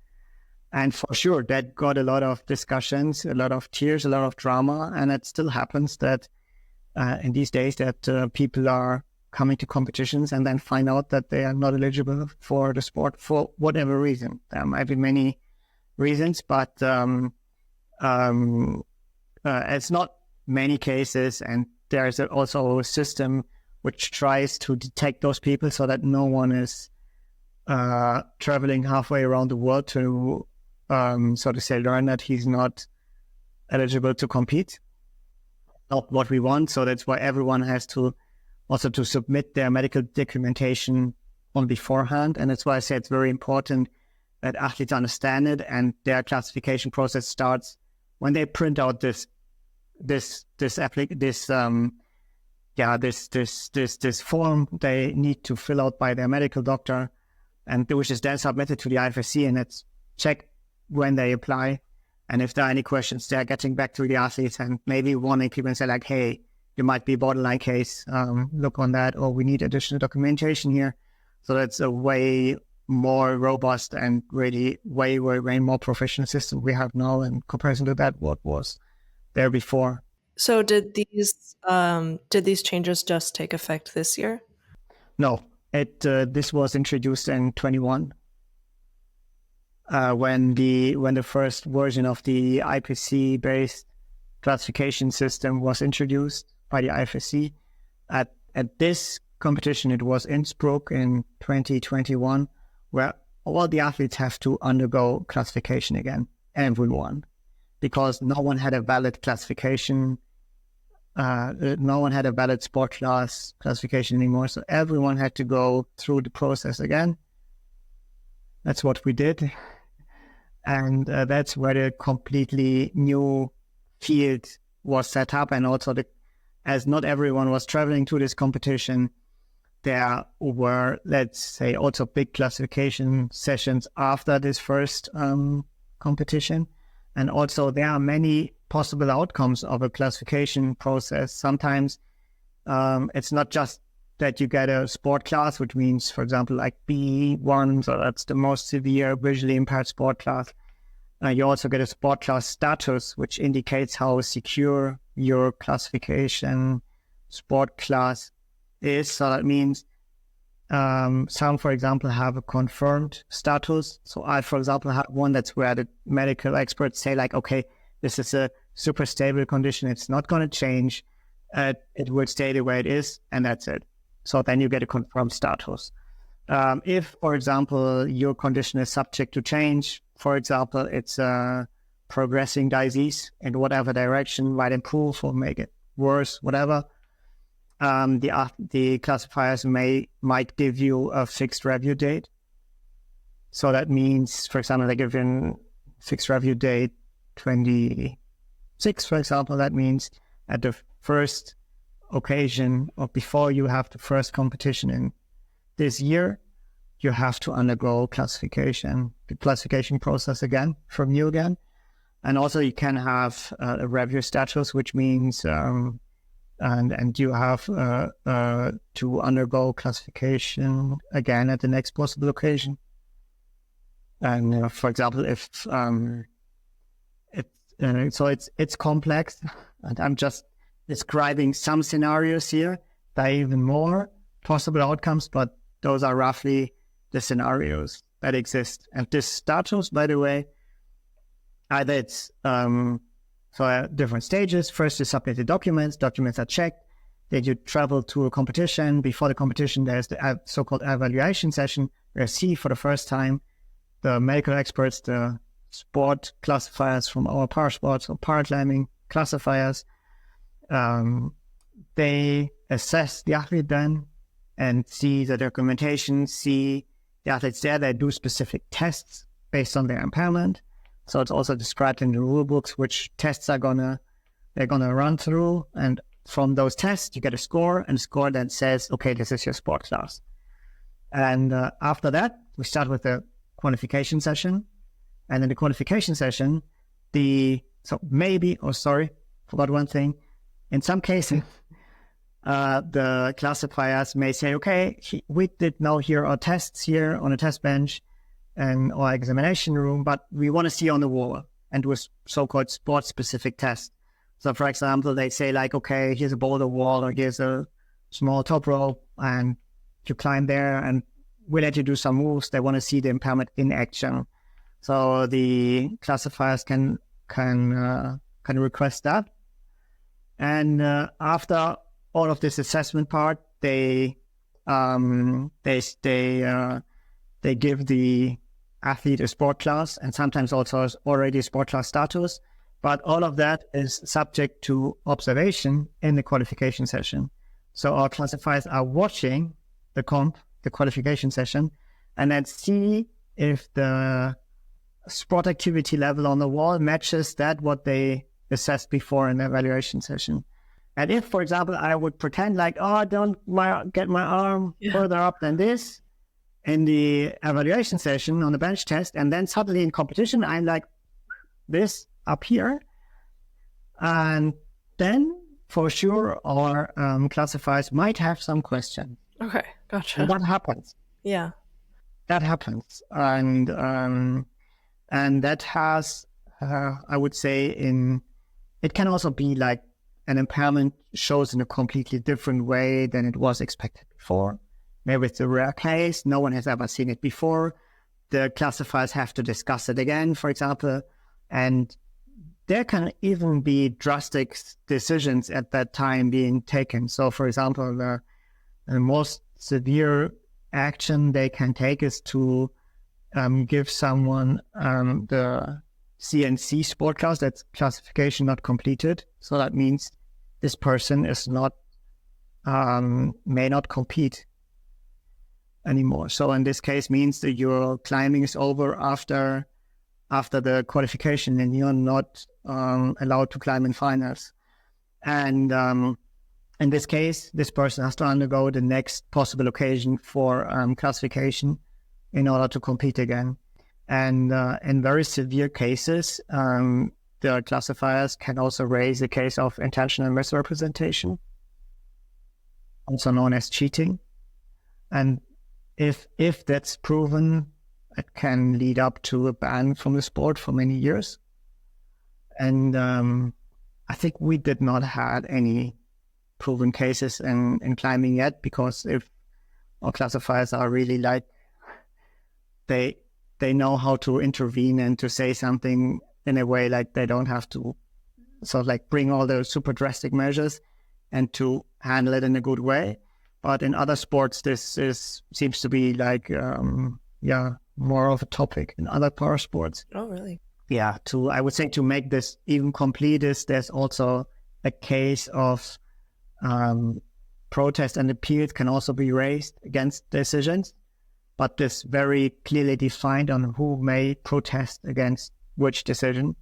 A: And for sure, that got a lot of discussions, a lot of tears, a lot of drama. And it still happens that in these days that people are coming to competitions and then find out that they are not eligible for the sport for whatever reason. There might be many reasons, but it's not many cases. And there's also a system which tries to detect those people so that no one is traveling halfway around the world to, so to say, learn that he's not eligible to compete. Not what we want. So that's why everyone has to also to submit their medical documentation on beforehand. And that's why I say it's very important that athletes understand it, and their classification process starts when they print out this form they need to fill out by their medical doctor, and which is then submitted to the IFSC, and it's checked when they apply. And if there are any questions, they're getting back to the athletes and maybe warning people and say like, hey, you might be a borderline case, look on that, or we need additional documentation here. So that's a way more robust and really way more professional system we have now in comparison to that what was there before.
B: So did these changes just take effect this year?
A: No, this was introduced in 21. When the first version of the IPC-based classification system was introduced by the IFSC. At this competition, it was Innsbruck in 2021, where all the athletes have to undergo classification again, everyone, because no one had a valid classification. No one had a valid sport class classification anymore, so everyone had to go through the process again. That's what we did. And that's where the completely new field was set up. And also, as not everyone was traveling to this competition, there were, let's say, also big classification sessions after this first competition. And also, there are many possible outcomes of a classification process. Sometimes it's not just that you get a sport class, which means, for example, like B1, so that's the most severe visually impaired sport class. You also get a sport class status, which indicates how secure your classification sport class is. So that means some, for example, have a confirmed status. So I, for example, have one that's where the medical experts say like, okay, this is a super stable condition. It's not going to change. It will stay the way it is, and that's it. So then you get a confirmed status. If, for example, your condition is subject to change, for example, it's a progressing disease in whatever direction, might improve or make it worse, whatever, the classifiers might give you a fixed review date. So that means, for example, they give you a fixed review date 26, for example. That means at the first occasion or before you have the first competition in this year, you have to undergo the classification process again from you again. And also you can have a review status, which means and you have to undergo classification again at the next possible occasion. And for example, if so it's complex, and I'm just describing some scenarios here. There are even more possible outcomes, but those are roughly the scenarios that exist. And this status, by the way, either it's different stages. First, you submit the documents. Documents are checked. Then you travel to a competition. Before the competition, there's the so-called evaluation session, where you see for the first time the medical experts, the sport classifiers from our parasports or paraclimbing classifiers. They assess the athlete then and see the documentation, see the athletes there. They do specific tests based on their impairment. So it's also described in the rule books which tests they're gonna run through, and from those tests you get a score, and the score then says, okay, this is your sport class. And after that, we start with the qualification session, and in the qualification session, forgot one thing. In some cases, the classifiers may say, okay, we did now here our tests here on a test bench and our examination room, but we want to see on the wall and do a so-called sport-specific test. So, for example, they say like, okay, here's a boulder wall, or here's a small top rope, and you climb there, and we let you do some moves. They want to see the impairment in action. So the classifiers can request that. And after all of this assessment part, they give the athlete a sport class, and sometimes also already a sport class status. But all of that is subject to observation in the qualification session. So our classifiers are watching the qualification session, and then see if the sport activity level on the wall matches that what they assessed before in the evaluation session. And if, for example, I would pretend like, oh, don't get my arm further up than this in the evaluation session on the bench test, and then suddenly in competition, I'm like this up here, and then for sure our classifiers might have some questions.
B: Okay, gotcha.
A: And that happens.
B: Yeah.
A: That happens. And that has, I would say, it can also be like an impairment shows in a completely different way than it was expected before. Maybe it's a rare case, no one has ever seen it before. The classifiers have to discuss it again, for example, and there can even be drastic decisions at that time being taken. So, for example, the most severe action they can take is to give someone the CNC sport class, that's classification not completed. So that means this person is not may not compete anymore. So in this case means that your climbing is over after the qualification, and you're not allowed to climb in finals. And in this case, this person has to undergo the next possible occasion for classification in order to compete again. And in very severe cases, the classifiers can also raise a case of intentional misrepresentation, also known as cheating. And if that's proven, it can lead up to a ban from the sport for many years. And I think we did not have any proven cases in climbing yet, because if our classifiers are really like, they know how to intervene and to say something in a way like they don't have to sort of like bring all the super drastic measures, and to handle it in a good way. But in other sports, seems to be like, more of a topic in other para sports.
B: Oh, really?
A: Yeah, I would say to make this even complete, there's also a case of protest and appeals can also be raised against decisions, but this very clearly defined on who may protest against which decision.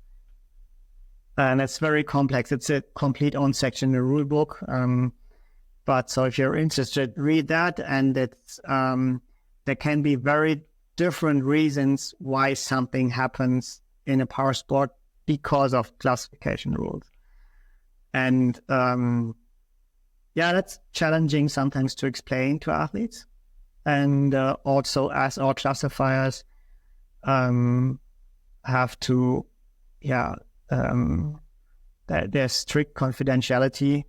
A: And it's very complex. It's a complete own section in the rule book. But so if you're interested, read that. And it's there can be very different reasons why something happens in a power sport because of classification rules. And that's challenging sometimes to explain to athletes. And also as our classifiers have to, there's strict confidentiality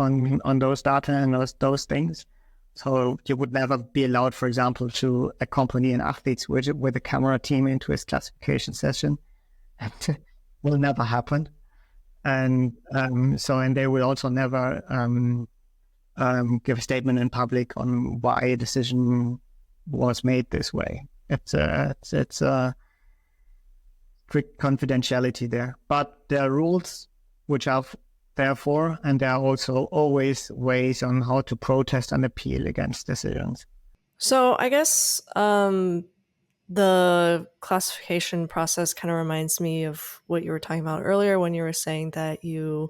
A: on those data and those things. So you would never be allowed, for example, to accompany an athlete with a camera team into his classification session. It will never happen. And and they will also never give a statement in public on why a decision was made this way. It's a strict confidentiality there, but there are rules which are therefore, and there are also always ways on how to protest and appeal against decisions.
B: So I guess the classification process kind of reminds me of what you were talking about earlier when you were saying that you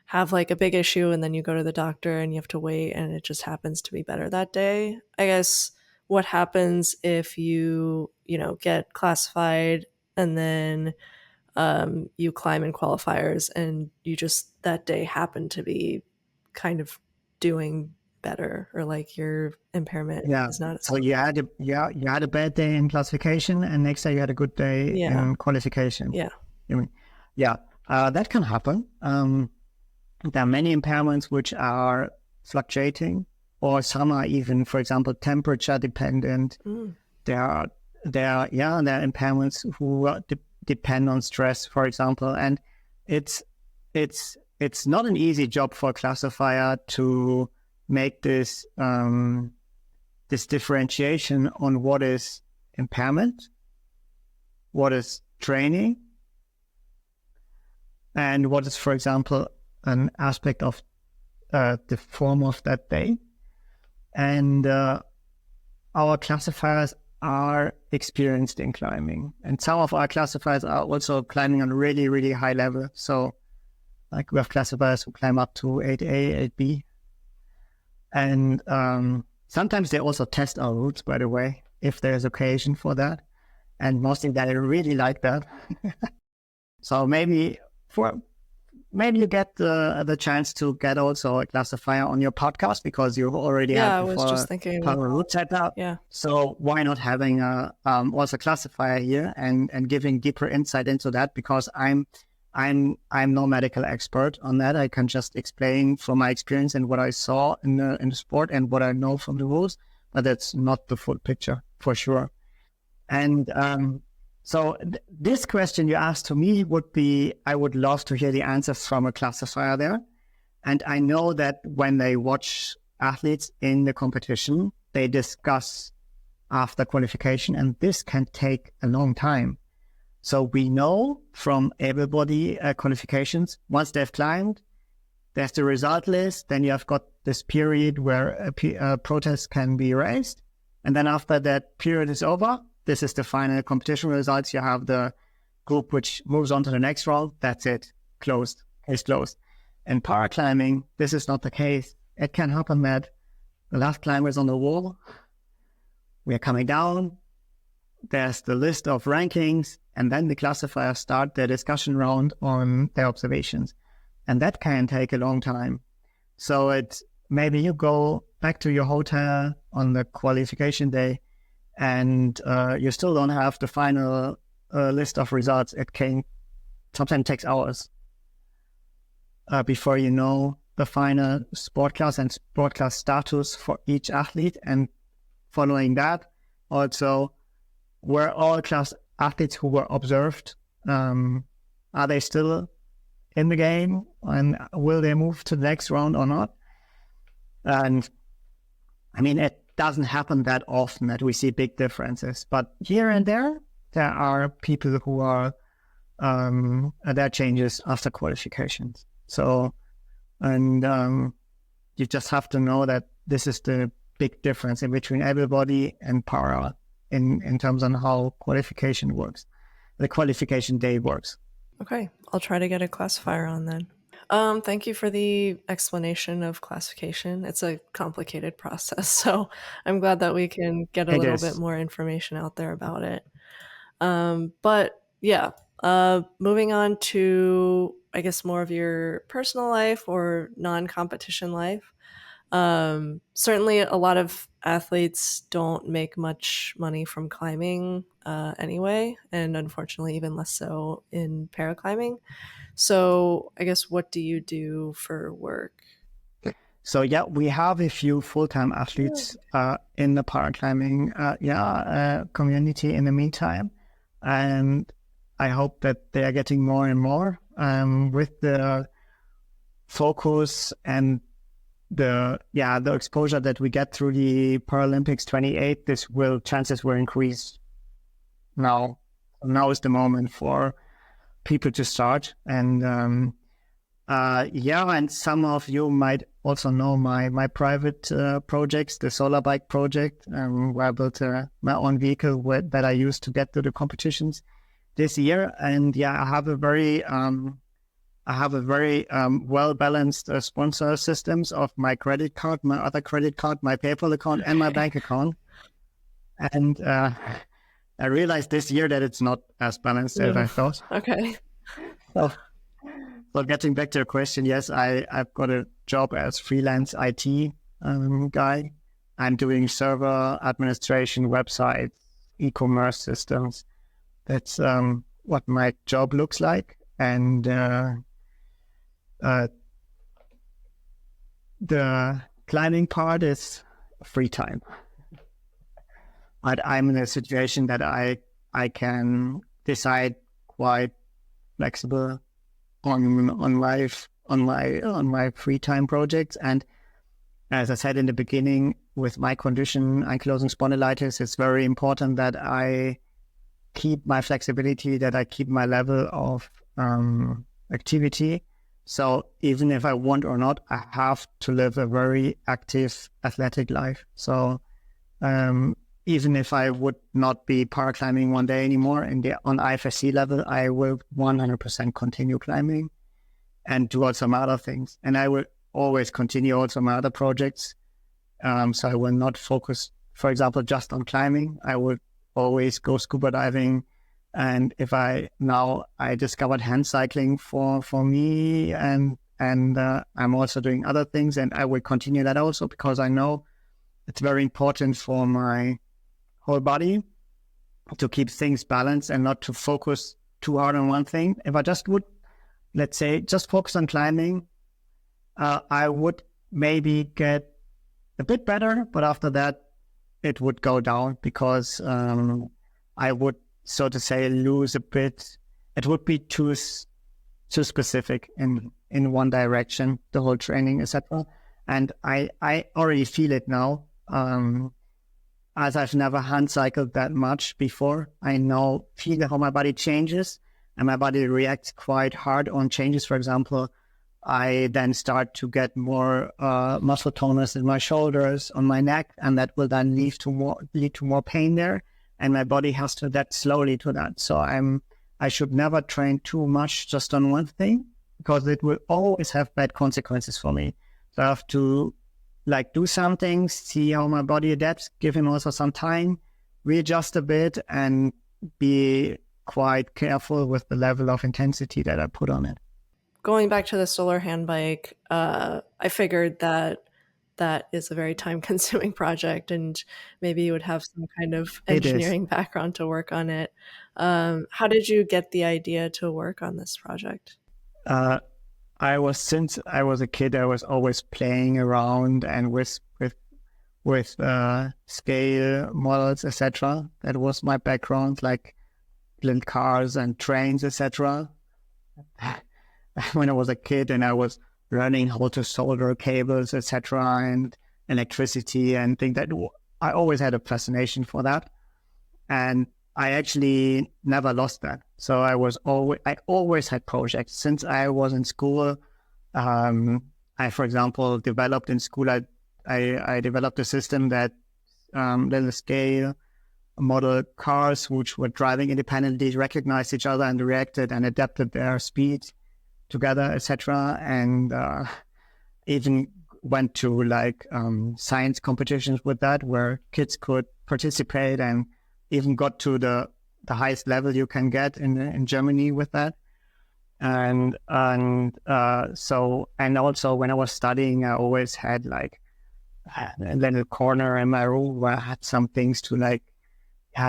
B: have like a big issue and then you go to the doctor and you have to wait and it just happens to be better that day. I guess what happens if you get classified and then you climb in qualifiers and you just that day happen to be kind of doing better, or like your impairment is not.
A: So you had a bad day in classification and next day you had a good day in qualification. That can happen. There are many impairments which are fluctuating, or some are even, for example, temperature dependent. There are impairments who depend on stress, for example, and it's not an easy job for a classifier to make this this differentiation on what is impairment, what is training, and what is, for example, an aspect of the form of that day. And our classifiers are experienced in climbing, and some of our classifiers are also climbing on a really, really high level. So like we have classifiers who climb up to 8A, 8B. And sometimes they also test our routes, by the way, if there's occasion for that. And mostly they really like that. So maybe you get the chance to get also a classifier on your podcast, because you already have
B: I was just thinking
A: route set up.
B: Yeah.
A: So why not having also a classifier here and giving deeper insight into that, because I'm no medical expert on that. I can just explain from my experience and what I saw in the sport and what I know from the rules, but that's not the full picture for sure. And so this question you asked to me would be, I would love to hear the answers from a classifier there. And I know that when they watch athletes in the competition, they discuss after qualification, and this can take a long time. So we know from able-body qualifications, once they've climbed, there's the result list. Then you have got this period where a protest can be raised. And then after that period is over, this is the final competition results. You have the group which moves on to the next round. That's it. Closed. Case closed. In paraclimbing, this is not the case. It can happen that the last climber is on the wall. We are coming down. There's the list of rankings, and then the classifiers start their discussion round on their observations. And that can take a long time. So maybe you go back to your hotel on the qualification day and you still don't have the final list of results. It can sometimes takes hours before you know the final sport class and sport class status for each athlete. And following that, also, were all class athletes who were observed, are they still in the game, and will they move to the next round or not? And I mean, it doesn't happen that often that we see big differences, but here and there are people who are there changes after qualifications. So, and you just have to know that this is the big difference in between able body and para in terms on how qualification works, the qualification day works.
B: Okay, I'll try to get a classifier on then. Thank you for the explanation of classification. It's a complicated process, so I'm glad that we can get a little bit more information out there about it. But yeah, moving on to, I guess, more of your personal life or non-competition life. Certainly a lot of athletes don't make much money from climbing anyway, and unfortunately even less so in paraclimbing. So I guess, what do you do for work?
A: So yeah, we have a few full-time athletes in the paraclimbing community in the meantime, and I hope that they are getting more and more with the focus and the exposure that we get through the Paralympics 28. Chances will increase now. Now is the moment for people to start, and and some of you might also know my private projects, the solar bike project, where I built my own vehicle that I used to get to the competitions this year. And I have a very well balanced sponsor systems of my credit card, my other credit card, my PayPal account, and my bank account. And I realized this year that it's not as balanced as I thought.
B: Okay.
A: So getting back to your question, yes, I've got a job as freelance IT guy. I'm doing server administration, websites, e-commerce systems. That's what my job looks like. And the climbing part is free time. But I'm in a situation that I can decide quite flexible on my free time projects. And as I said in the beginning, with my condition, ankylosing spondylitis, it's very important that I keep my flexibility, that I keep my level of activity. So even if I want or not, I have to live a very active athletic life. So even if I would not be paraclimbing one day anymore on IFSC level, I will 100% continue climbing and do also some other things. And I will always continue also my other projects. So I will not focus, for example, just on climbing. I will always go scuba diving. And if I discovered hand cycling for me, and I'm also doing other things, and I will continue that also, because I know it's very important for my whole body to keep things balanced and not to focus too hard on one thing. If I just would, let's say, just focus on climbing, I would maybe get a bit better, but after that, it would go down, because I would, so to say, lose a bit. It would be too specific in one direction, the whole training, etc. And I already feel it now. As I've never hand cycled that much before, I now feel how my body changes, and my body reacts quite hard on changes. For example, I then start to get more muscle tonus in my shoulders, on my neck, and that will then lead to more pain there. And my body has to adapt slowly to that. So I should never train too much just on one thing, because it will always have bad consequences for me. So I have to do something, see how my body adapts, give him also some time, readjust a bit, and be quite careful with the level of intensity that I put on it.
B: Going back to the solar hand bike, I figured that is a very time-consuming project, and maybe you would have some kind of engineering background to work on it. How did you get the idea to work on this project?
A: Since I was a kid, I was always playing around and with scale models, etc. That was my background, like little cars and trains, etc. When I was a kid, and I was learning how to solder cables, etc., and electricity and things, that I always had a fascination for that, and I actually never lost that. So I always had projects since I was in school. I, for example, developed in school. I developed a system that little scale model cars which were driving independently recognized each other and reacted and adapted their speed together, etc. And even went to science competitions with that, where kids could participate, and even got to the highest level you can get in Germany with that. And also when I was studying, I always had a little corner in my room where I had some things to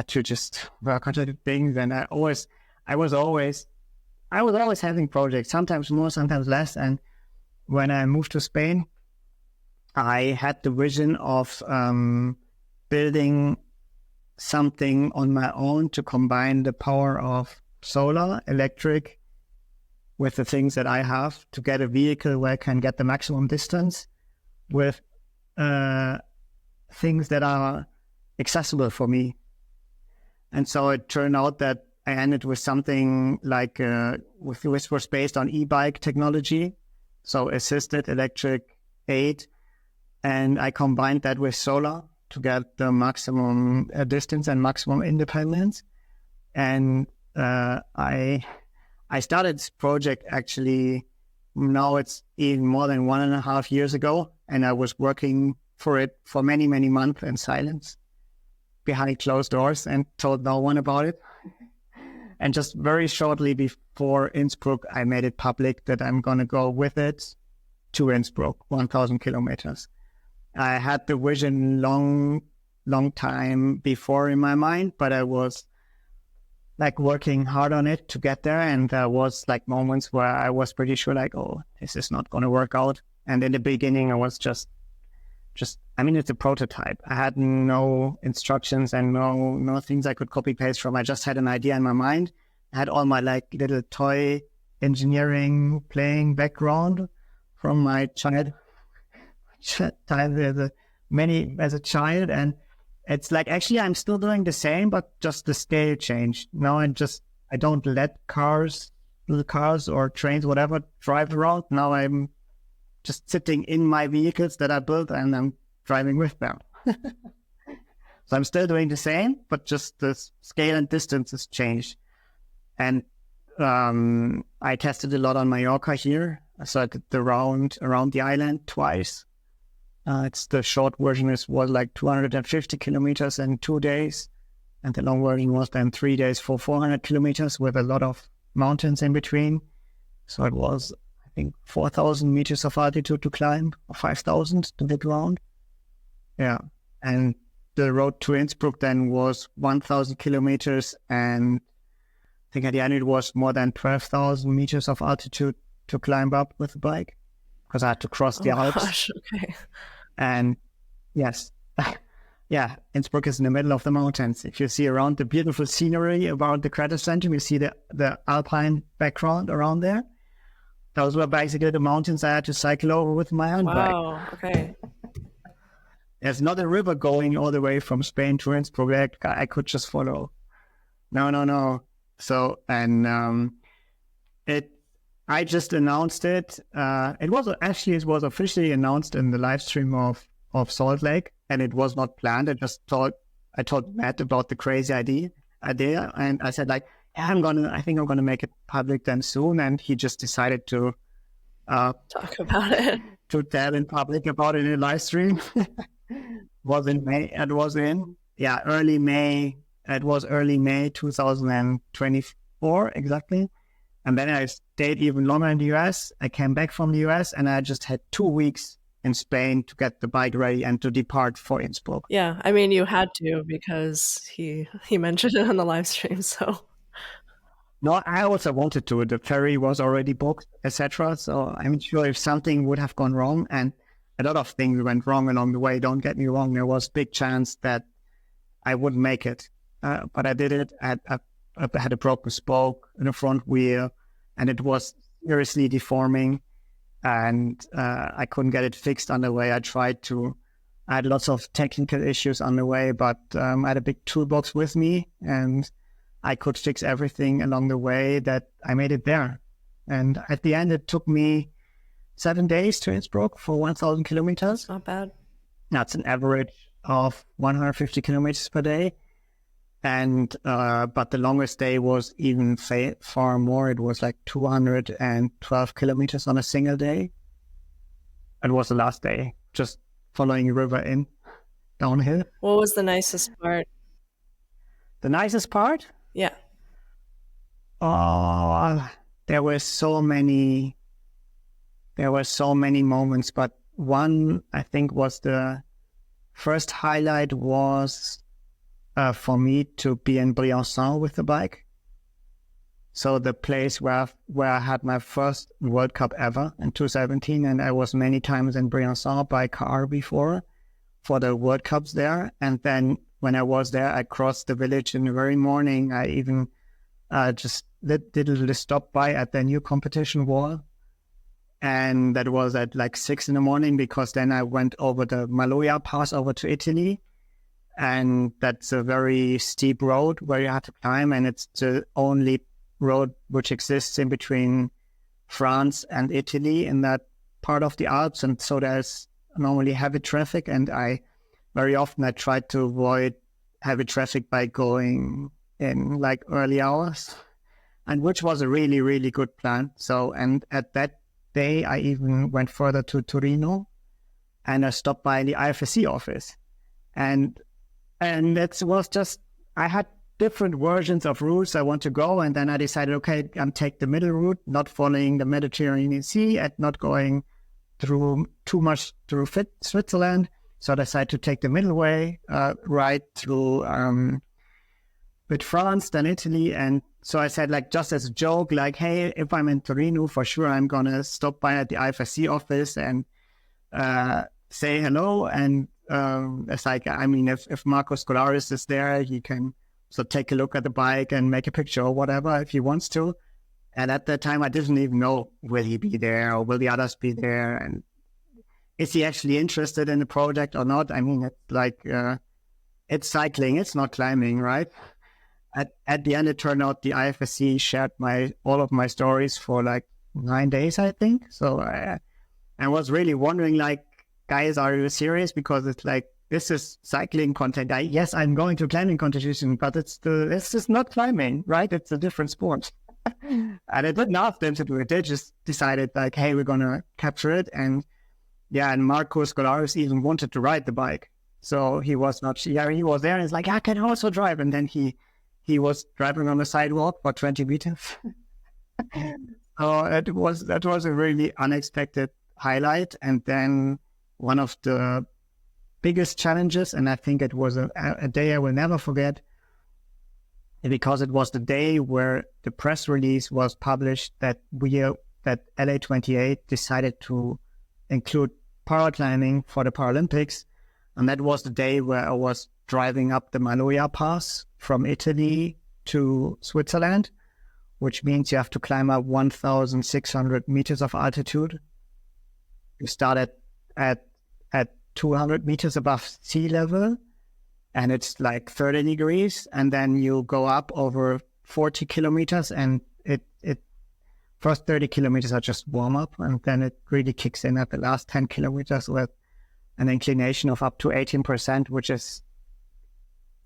A: to just work on things. And I was always having projects, sometimes more, sometimes less. And when I moved to Spain, I had the vision of building something on my own to combine the power of solar, electric, with the things that I have to get a vehicle where I can get the maximum distance with things that are accessible for me. And so it turned out that I ended with something like which was based on e-bike technology, so assisted electric aid, and I combined that with solar to get the maximum distance and maximum independence. And I started this project actually, now it's even more than 1.5 years ago, and I was working for it for many, many months in silence behind closed doors and told no one about it. And just very shortly before Innsbruck, I made it public that I'm going to go with it to Innsbruck, 1,000 kilometers. I had the vision long time before in my mind, but I was like working hard on it to get there. And there was like moments where I was pretty sure like, oh, this is not going to work out. And in the beginning, I was just, I mean, it's a prototype. I had no instructions and no things I could copy paste from. I just had an idea in my mind. I had all my like little toy engineering playing background from my time as a child. And it's like, actually, I'm still doing the same, but just the scale changed. Now I don't let little cars or trains, whatever, drive around. Now I'm just sitting in my vehicles that I built and I'm driving with them. So I'm still doing the same, but just the scale and distance has changed. And I tested a lot on Mallorca here. So I did the round around the island twice. It's the short version was like 250 kilometers in 2 days. And the long version was then 3 days for 400 kilometers with a lot of mountains in between. So it was, I think, 4,000 meters of altitude to climb, or 5,000 to the ground. Yeah. And the road to Innsbruck then was 1,000 kilometers. And I think at the end it was more than 12,000 meters of altitude to climb up with the bike, because I had to cross the Alps.
B: Gosh, okay.
A: And yes, yeah, Innsbruck is in the middle of the mountains. If you see around the beautiful scenery about the crater center, you see the alpine background around there. Those were basically the mountains I had to cycle over with my own bike.
B: Wow, okay.
A: There's not a river going all the way from Spain to Innsbruck. I could just follow. No. So, and I just announced it. It was officially announced in the live stream of Salt Lake, and it was not planned. I told Matt about the crazy idea, and I said like, yeah, I think I'm gonna make it public then soon. And he just decided to
B: talk about it,
A: to tell in public about it in a live stream. Was in May. It was early May. It was early May 2024 exactly. And then I stayed even longer in the US. I came back from the US and I just had 2 weeks in Spain to get the bike ready and to depart for Innsbruck.
B: Yeah, I mean, you had to because he mentioned it on the live stream. So
A: no, I also wanted to. The ferry was already booked, etc. So I'm sure if something would have gone wrong, and a lot of things went wrong along the way. Don't get me wrong. There was a big chance that I wouldn't make it, but I did it. I had a broken spoke in the front wheel, and it was seriously deforming, and I couldn't get it fixed on the way. I had lots of technical issues on the way, but I had a big toolbox with me, and I could fix everything along the way that I made it there. And at the end, it took me 7 days to Innsbruck for 1,000 kilometers.
B: not bad.
A: That's an average of 150 kilometers per day. And but the longest day was even far more. It was like 212 kilometers on a single day. It was the last day, just following a river in downhill.
B: What was the nicest part?
A: The nicest part?
B: Yeah.
A: Oh, there were so many moments, but one I think was the first highlight was for me to be in Briançon with the bike. So the place where I had my first World Cup ever in 2017, and I was many times in Briançon by car before for the World Cups there. And then when I was there, I crossed the village in the very morning. I even just did a little stop by at the new competition wall. And that was at like 6 a.m, because then I went over the Maloja Pass over to Italy. And that's a very steep road where you have to climb. And it's the only road which exists in between France and Italy in that part of the Alps. And so there's normally heavy traffic. And very often I try to avoid heavy traffic by going in like early hours, and which was a really, really good plan. So, and at that day, I even went further to Torino, and I stopped by the IFSC office. And it was just, I had different versions of routes I want to go. And then I decided, okay, I'm take the middle route, not following the Mediterranean Sea and not going through too much through Switzerland. So I decided to take the middle way, right through with France, then Italy. And so I said, like, just as a joke, like, hey, if I'm in Torino, for sure, I'm going to stop by at the IFSC office and say hello. And it's like, I mean, if Marco Scolaris is there, he can so take a look at the bike and make a picture or whatever if he wants to. And at that time, I didn't even know, will he be there or will the others be there? And is he actually interested in the project or not? I mean, it's like, it's cycling, it's not climbing, right? At the end, it turned out the IFSC shared all of my stories for like 9 days, I think. So I was really wondering, like, guys, are you serious? Because it's like, this is cycling content. Yes, I'm going to climbing competition, but it's just not climbing, right? It's a different sport. And I didn't ask them to do it. They just decided, like, hey, we're going to capture it. And yeah, and Marco Scolaris even wanted to ride the bike. So he was not, he was there and he's like, I can also drive. And then he was driving on the sidewalk for 20 meters. So that was a really unexpected highlight. And then one of the biggest challenges, and I think it was a day I will never forget, because it was the day where the press release was published that LA28 decided to include paraclimbing for the Paralympics. And that was the day where I was driving up the Maloja Pass from Italy to Switzerland, which means you have to climb up 1,600 meters of altitude. You start at 200 meters above sea level, and it's like 30 degrees, and then you go up over 40 kilometers, and it first 30 kilometers are just warm up, and then it really kicks in at the last 10 kilometers with an inclination of up to 18%, which is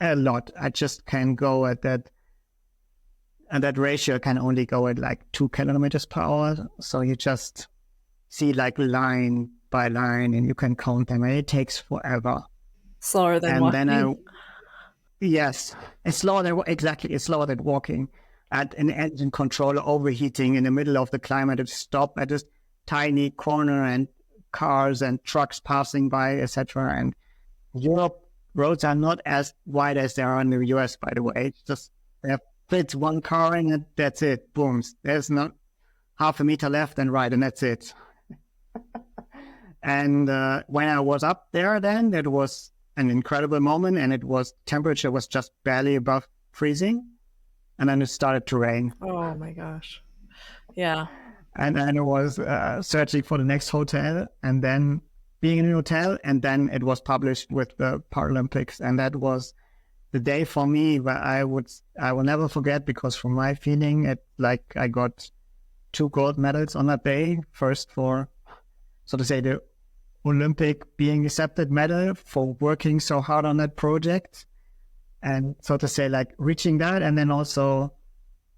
A: a lot. I just can go at that, and that ratio can only go at like 2 kilometers per hour. So you just see like line by line, and you can count them, and it takes forever.
B: Slower than walking.
A: Yes, it's slower than it's slower than walking. At an engine controller overheating in the middle of the climb, at a stop at this tiny corner, and cars and trucks passing by, etc. And Europe roads are not as wide as they are in the US, by the way. It's just they fits one car in, and that's it. Boom. There's not half a meter left and right, and that's it. And when I was up there, then it was an incredible moment, and temperature was just barely above freezing, and then it started to rain.
B: Oh my gosh. Yeah.
A: And then it was searching for the next hotel, and then being in a hotel, and then it was published with the Paralympics. And that was the day for me where I will never forget, because from my feeling, I got 2 gold medals on that day. First for, so to say, the Olympic being accepted medal for working so hard on that project. And so to say, like reaching that, and then also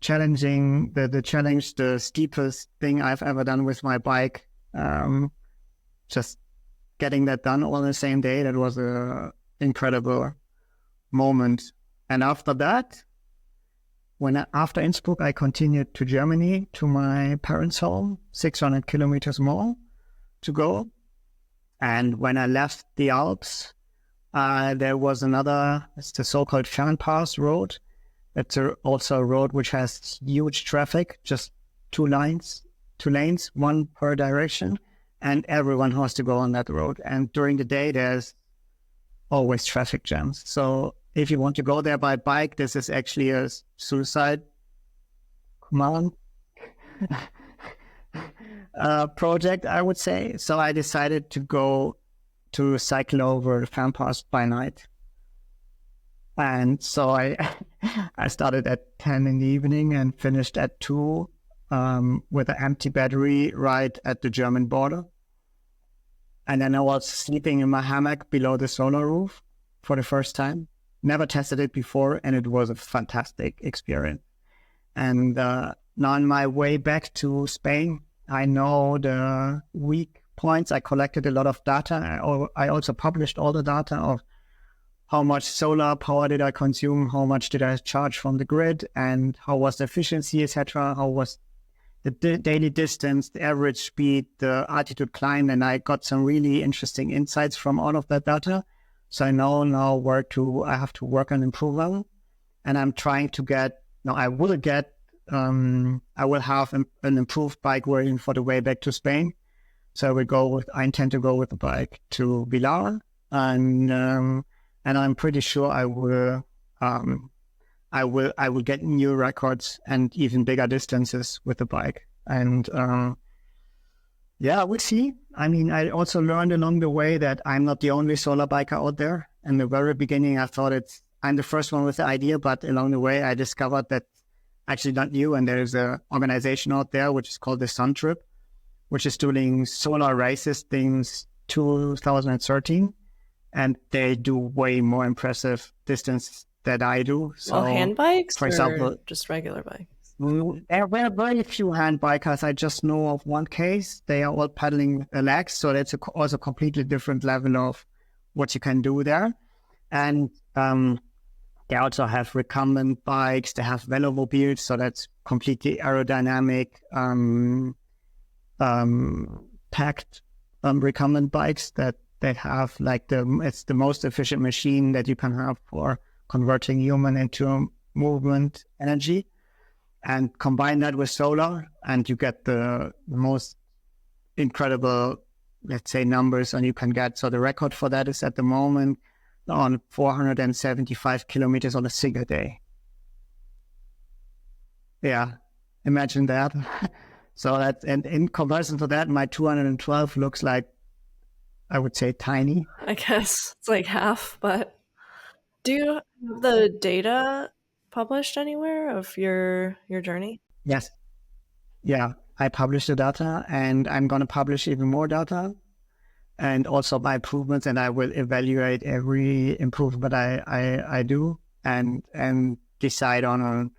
A: challenging the steepest thing I've ever done with my bike. Just getting that done all on the same day. That was a incredible moment. And after that, after Innsbruck, I continued to Germany, to my parents' home, 600 kilometers more to go. And when I left the Alps, there was it's the so-called Fernpass road It's also a road which has huge traffic, just two lanes, one per direction, and everyone has to go on that road. And during the day, there's always traffic jams. So if you want to go there by bike, this is actually a suicide command project, I would say. So I decided to cycle over the fan pass by night. And so I started at 10 in the evening and finished at 2 with an empty battery right at the German border. And then I was sleeping in my hammock below the solar roof for the first time. Never tested it before, and it was a fantastic experience. And now on my way back to Spain, I know the weak points. I collected a lot of data. I also published all the data of how much solar power did I consume, how much did I charge from the grid, and how was the efficiency, etc. How was the daily distance, the average speed, the altitude climb, and I got some really interesting insights from all of that data. So I know now I have to work on improving, and I'm trying to get. Now I will have an improved bike version for the way back to Spain. So I intend to go with the bike to Vilar, and I'm pretty sure I will get new records and even bigger distances with the bike. And we'll see. I mean, I also learned along the way that I'm not the only solar biker out there. In the very beginning, I thought I'm the first one with the idea, but along the way, I discovered that actually not new. And there's an organization out there which is called the Sun Trip, which is doing solar races since 2013. And they do way more impressive distance than I do. So,
B: hand bikes,
A: for example,
B: just regular bikes?
A: There were very few hand bikers. I just know of one case. They are all pedaling legs, so that's also a completely different level of what you can do there. And they also have recumbent bikes. They have velomobiles, so that's completely aerodynamic, packed recumbent bikes that they have it's the most efficient machine that you can have for converting human into movement energy, and combine that with solar, and you get the most incredible, let's say, numbers. And you can get, so the record for that is at the moment on 475 kilometers on a single day. Yeah, imagine that. So that, and in comparison to that, my 212 looks like, I would say, tiny.
B: I guess it's like half, but do you have the data published anywhere of your journey?
A: Yes. Yeah, I published the data, and I'm going to publish even more data, and also my improvements, and I will evaluate every improvement I do and decide on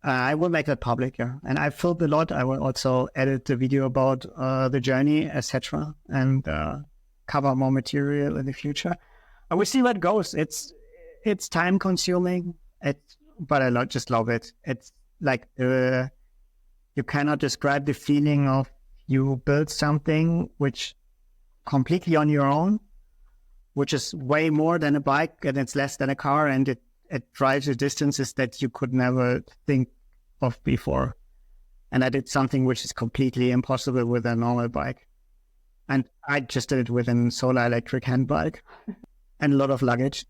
A: I will make that public, yeah. And I filmed a lot. I will also edit the video about the journey, etc., and cover more material in the future. I will see where it goes. It's time consuming, but I just love it. It's like you cannot describe the feeling of you build something which completely on your own, which is way more than a bike, and it's less than a car, and it drives you distances that you could never think of before. And I did something which is completely impossible with a normal bike. And I just did it with a solar electric hand bike and a lot of luggage.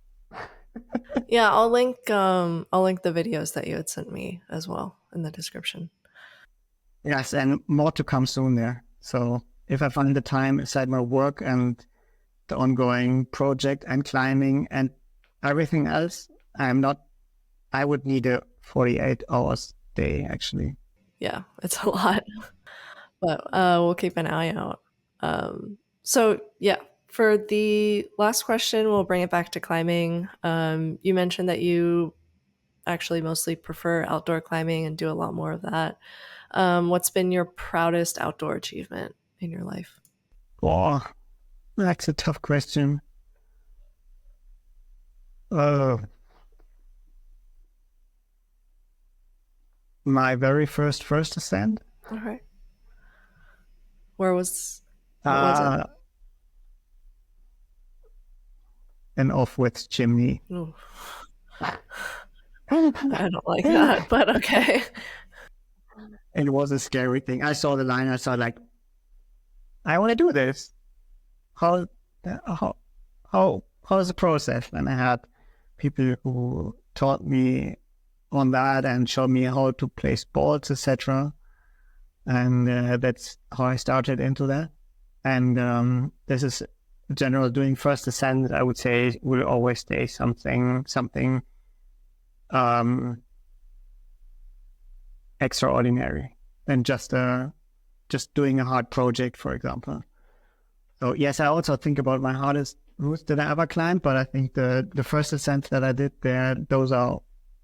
B: Yeah, I'll link the videos that you had sent me as well in the description.
A: Yes, and more to come soon there. So if I find the time aside my work and the ongoing project and climbing and everything else, I would need a 48 hours day, actually.
B: Yeah, it's a lot, but we'll keep an eye out. So yeah, for the last question, we'll bring it back to climbing. You mentioned that you actually mostly prefer outdoor climbing and do a lot more of that. What's been your proudest outdoor achievement in your life?
A: Oh, that's a tough question. My very first ascent.
B: All right. What was it?
A: An off-width chimney.
B: Ooh. I don't like that, but okay.
A: It was a scary thing. I saw the line. I saw like, I want to do this. How how's the process? And I had people who taught me on that and showed me how to play sports, etc. And that's how I started into that. And this is general doing first ascent. I would say will always stay something extraordinary than just doing a hard project, for example. So yes, I also think about my hardest routes that I ever climbed, but I think the first ascent that I did there, those are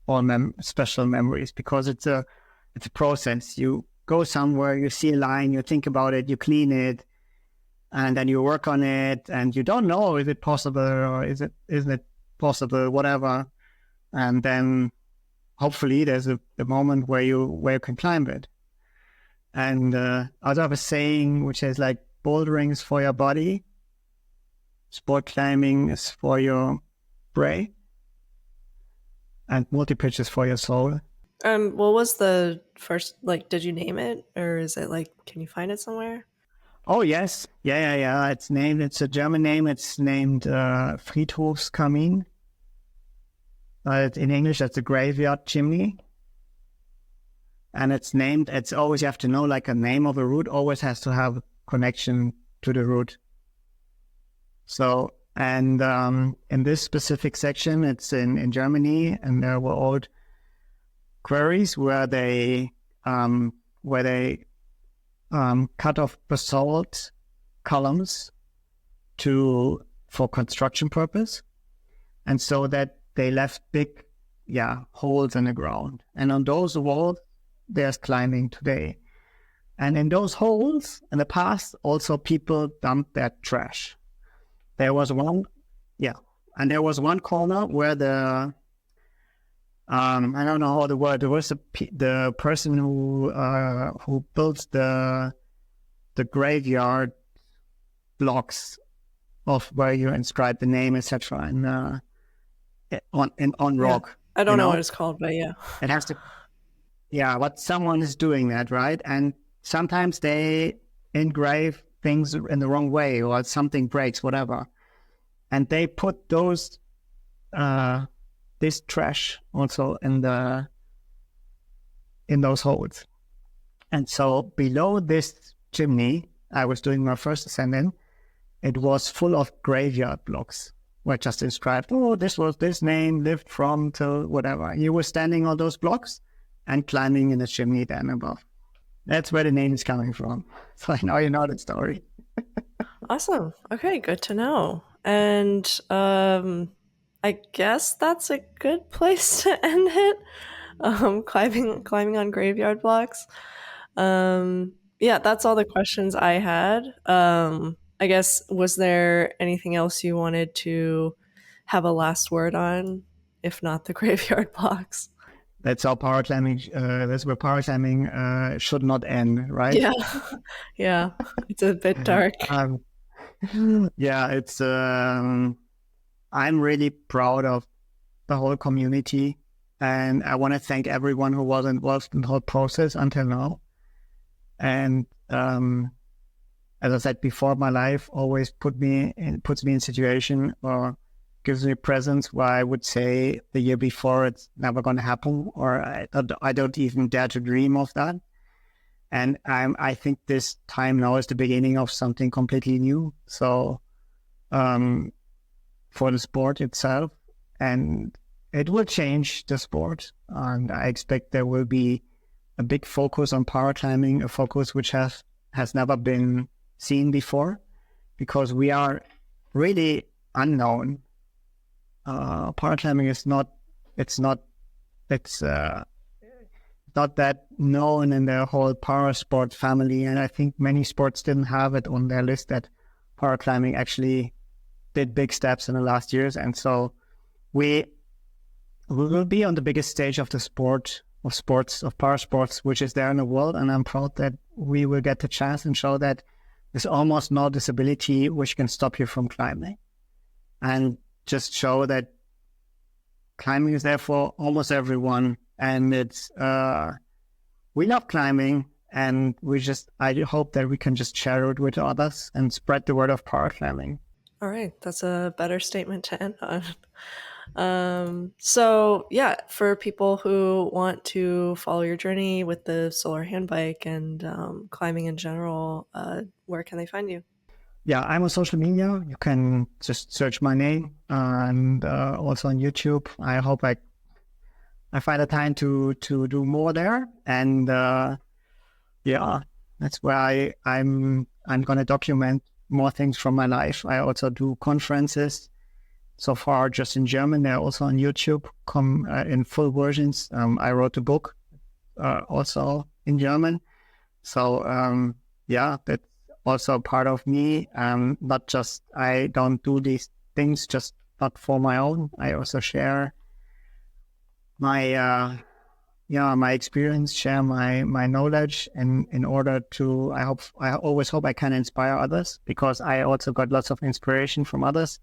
A: all special memories, because it's a process. You go somewhere, you see a line, you think about it, you clean it, and then you work on it, and you don't know, is it possible or isn't it possible, whatever. And then hopefully there's a moment where you can climb it. And I also have a saying which is like, bouldering is for your body, sport climbing is for your brain, and multi-pitch is for your soul.
B: What was the first, like, did you name it, or is it like, can you find it somewhere?
A: Oh yes, yeah. It's a German name. It's named Friedhofskamin. In English, that's a graveyard chimney. And it's always, you have to know, like, a name of a route always has to have a connection to the route. So, and in this specific section, it's in Germany, and there were old quarries where they cut off basalt columns for construction purpose, and so that they left big holes in the ground, and on those walls there's climbing today. And in those holes in the past also people dumped their trash. There was one corner where the I don't know how the word, there was the person who built the graveyard blocks of where you inscribe the name, etc. and on rock.
B: I don't know what it's called, but yeah.
A: It has to, but someone is doing that, right? And sometimes they engrave things in the wrong way, or something breaks, whatever. And they put those, this trash also in those holes. And so below this chimney, I was doing my first ascent in, it was full of graveyard blocks, where just inscribed, this was this name, lived from till whatever. You were standing on those blocks and climbing in the chimney then above. That's where the name is coming from. So now you know the story.
B: Awesome. Okay, good to know. And I guess that's a good place to end it. Climbing on graveyard blocks. That's all the questions I had. I guess, was there anything else you wanted to have a last word on, if not the graveyard blocks?
A: That's how paraclimbing. That's where paraclimbing should not end, right?
B: Yeah. It's a bit dark.
A: It's. I'm really proud of the whole community, and I want to thank everyone who was involved in the whole process until now. And as I said before, my life always puts me in situation or gives me a presence where I would say the year before it's never going to happen, or I don't even dare to dream of that. And I think this time now is the beginning of something completely new. So for the sport itself, and it will change the sport. And I expect there will be a big focus on paraclimbing, a focus which has never been seen before, because we are really unknown. Paraclimbing is not that known in the whole parasport family, and I think many sports didn't have it on their list that paraclimbing actually did big steps in the last years. And so we will be on the biggest stage of the parasports, which is there in the world, and I'm proud that we will get the chance and show that there's almost no disability which can stop you from climbing, and just show that climbing is there for almost everyone, and it's we love climbing, and I hope that we can just share it with others and spread the word of paraclimbing.
B: All right, that's a better statement to end on. So yeah, for people who want to follow your journey with the solar handbike and climbing in general, where can they find you?
A: Yeah, I'm on social media. You can just search my name, and also on YouTube. I hope I find a time to do more there, and yeah, that's where I'm gonna document more things from my life. I also do conferences. So far, just in German. They're also on YouTube, come in full versions. I wrote a book also in German. So yeah, that's also part of me. Not just, I don't do these things just not for my own. I also share my my experience, share my knowledge, and in order to, I always hope I can inspire others, because I also got lots of inspiration from others.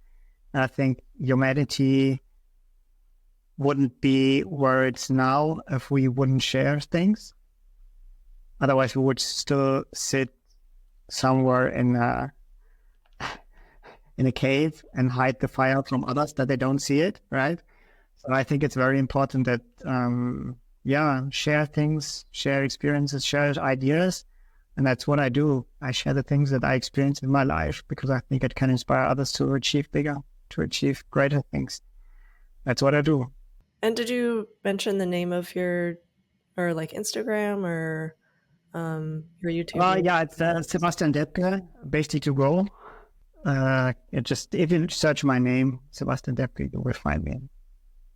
A: And I think humanity wouldn't be where it's now if we wouldn't share things. Otherwise, we would still sit somewhere in a cave and hide the fire from others, that they don't see it, right? So I think it's very important that share things, share experiences, share ideas. And that's what I do. I share the things that I experienced in my life, because I think it can inspire others to achieve bigger, to achieve greater things. That's what I do.
B: And did you mention the name of your, or like Instagram or your YouTube?
A: Yeah, it's Sebastian Depke, basically to go. If you search my name, Sebastian Depke, you will find me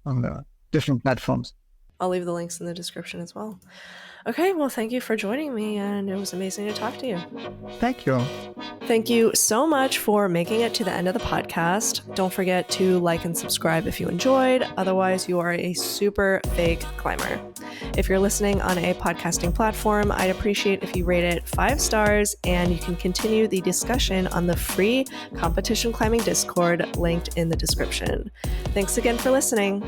A: on the different platforms.
B: I'll leave the links in the description as well. Okay, well, thank you for joining me, and it was amazing to talk to you.
A: Thank you.
B: Thank you so much for making it to the end of the podcast. Don't forget to like and subscribe if you enjoyed. Otherwise, you are a super fake climber. If you're listening on a podcasting platform, I'd appreciate if you rate it 5 stars, and you can continue the discussion on the free competition climbing Discord linked in the description. Thanks again for listening.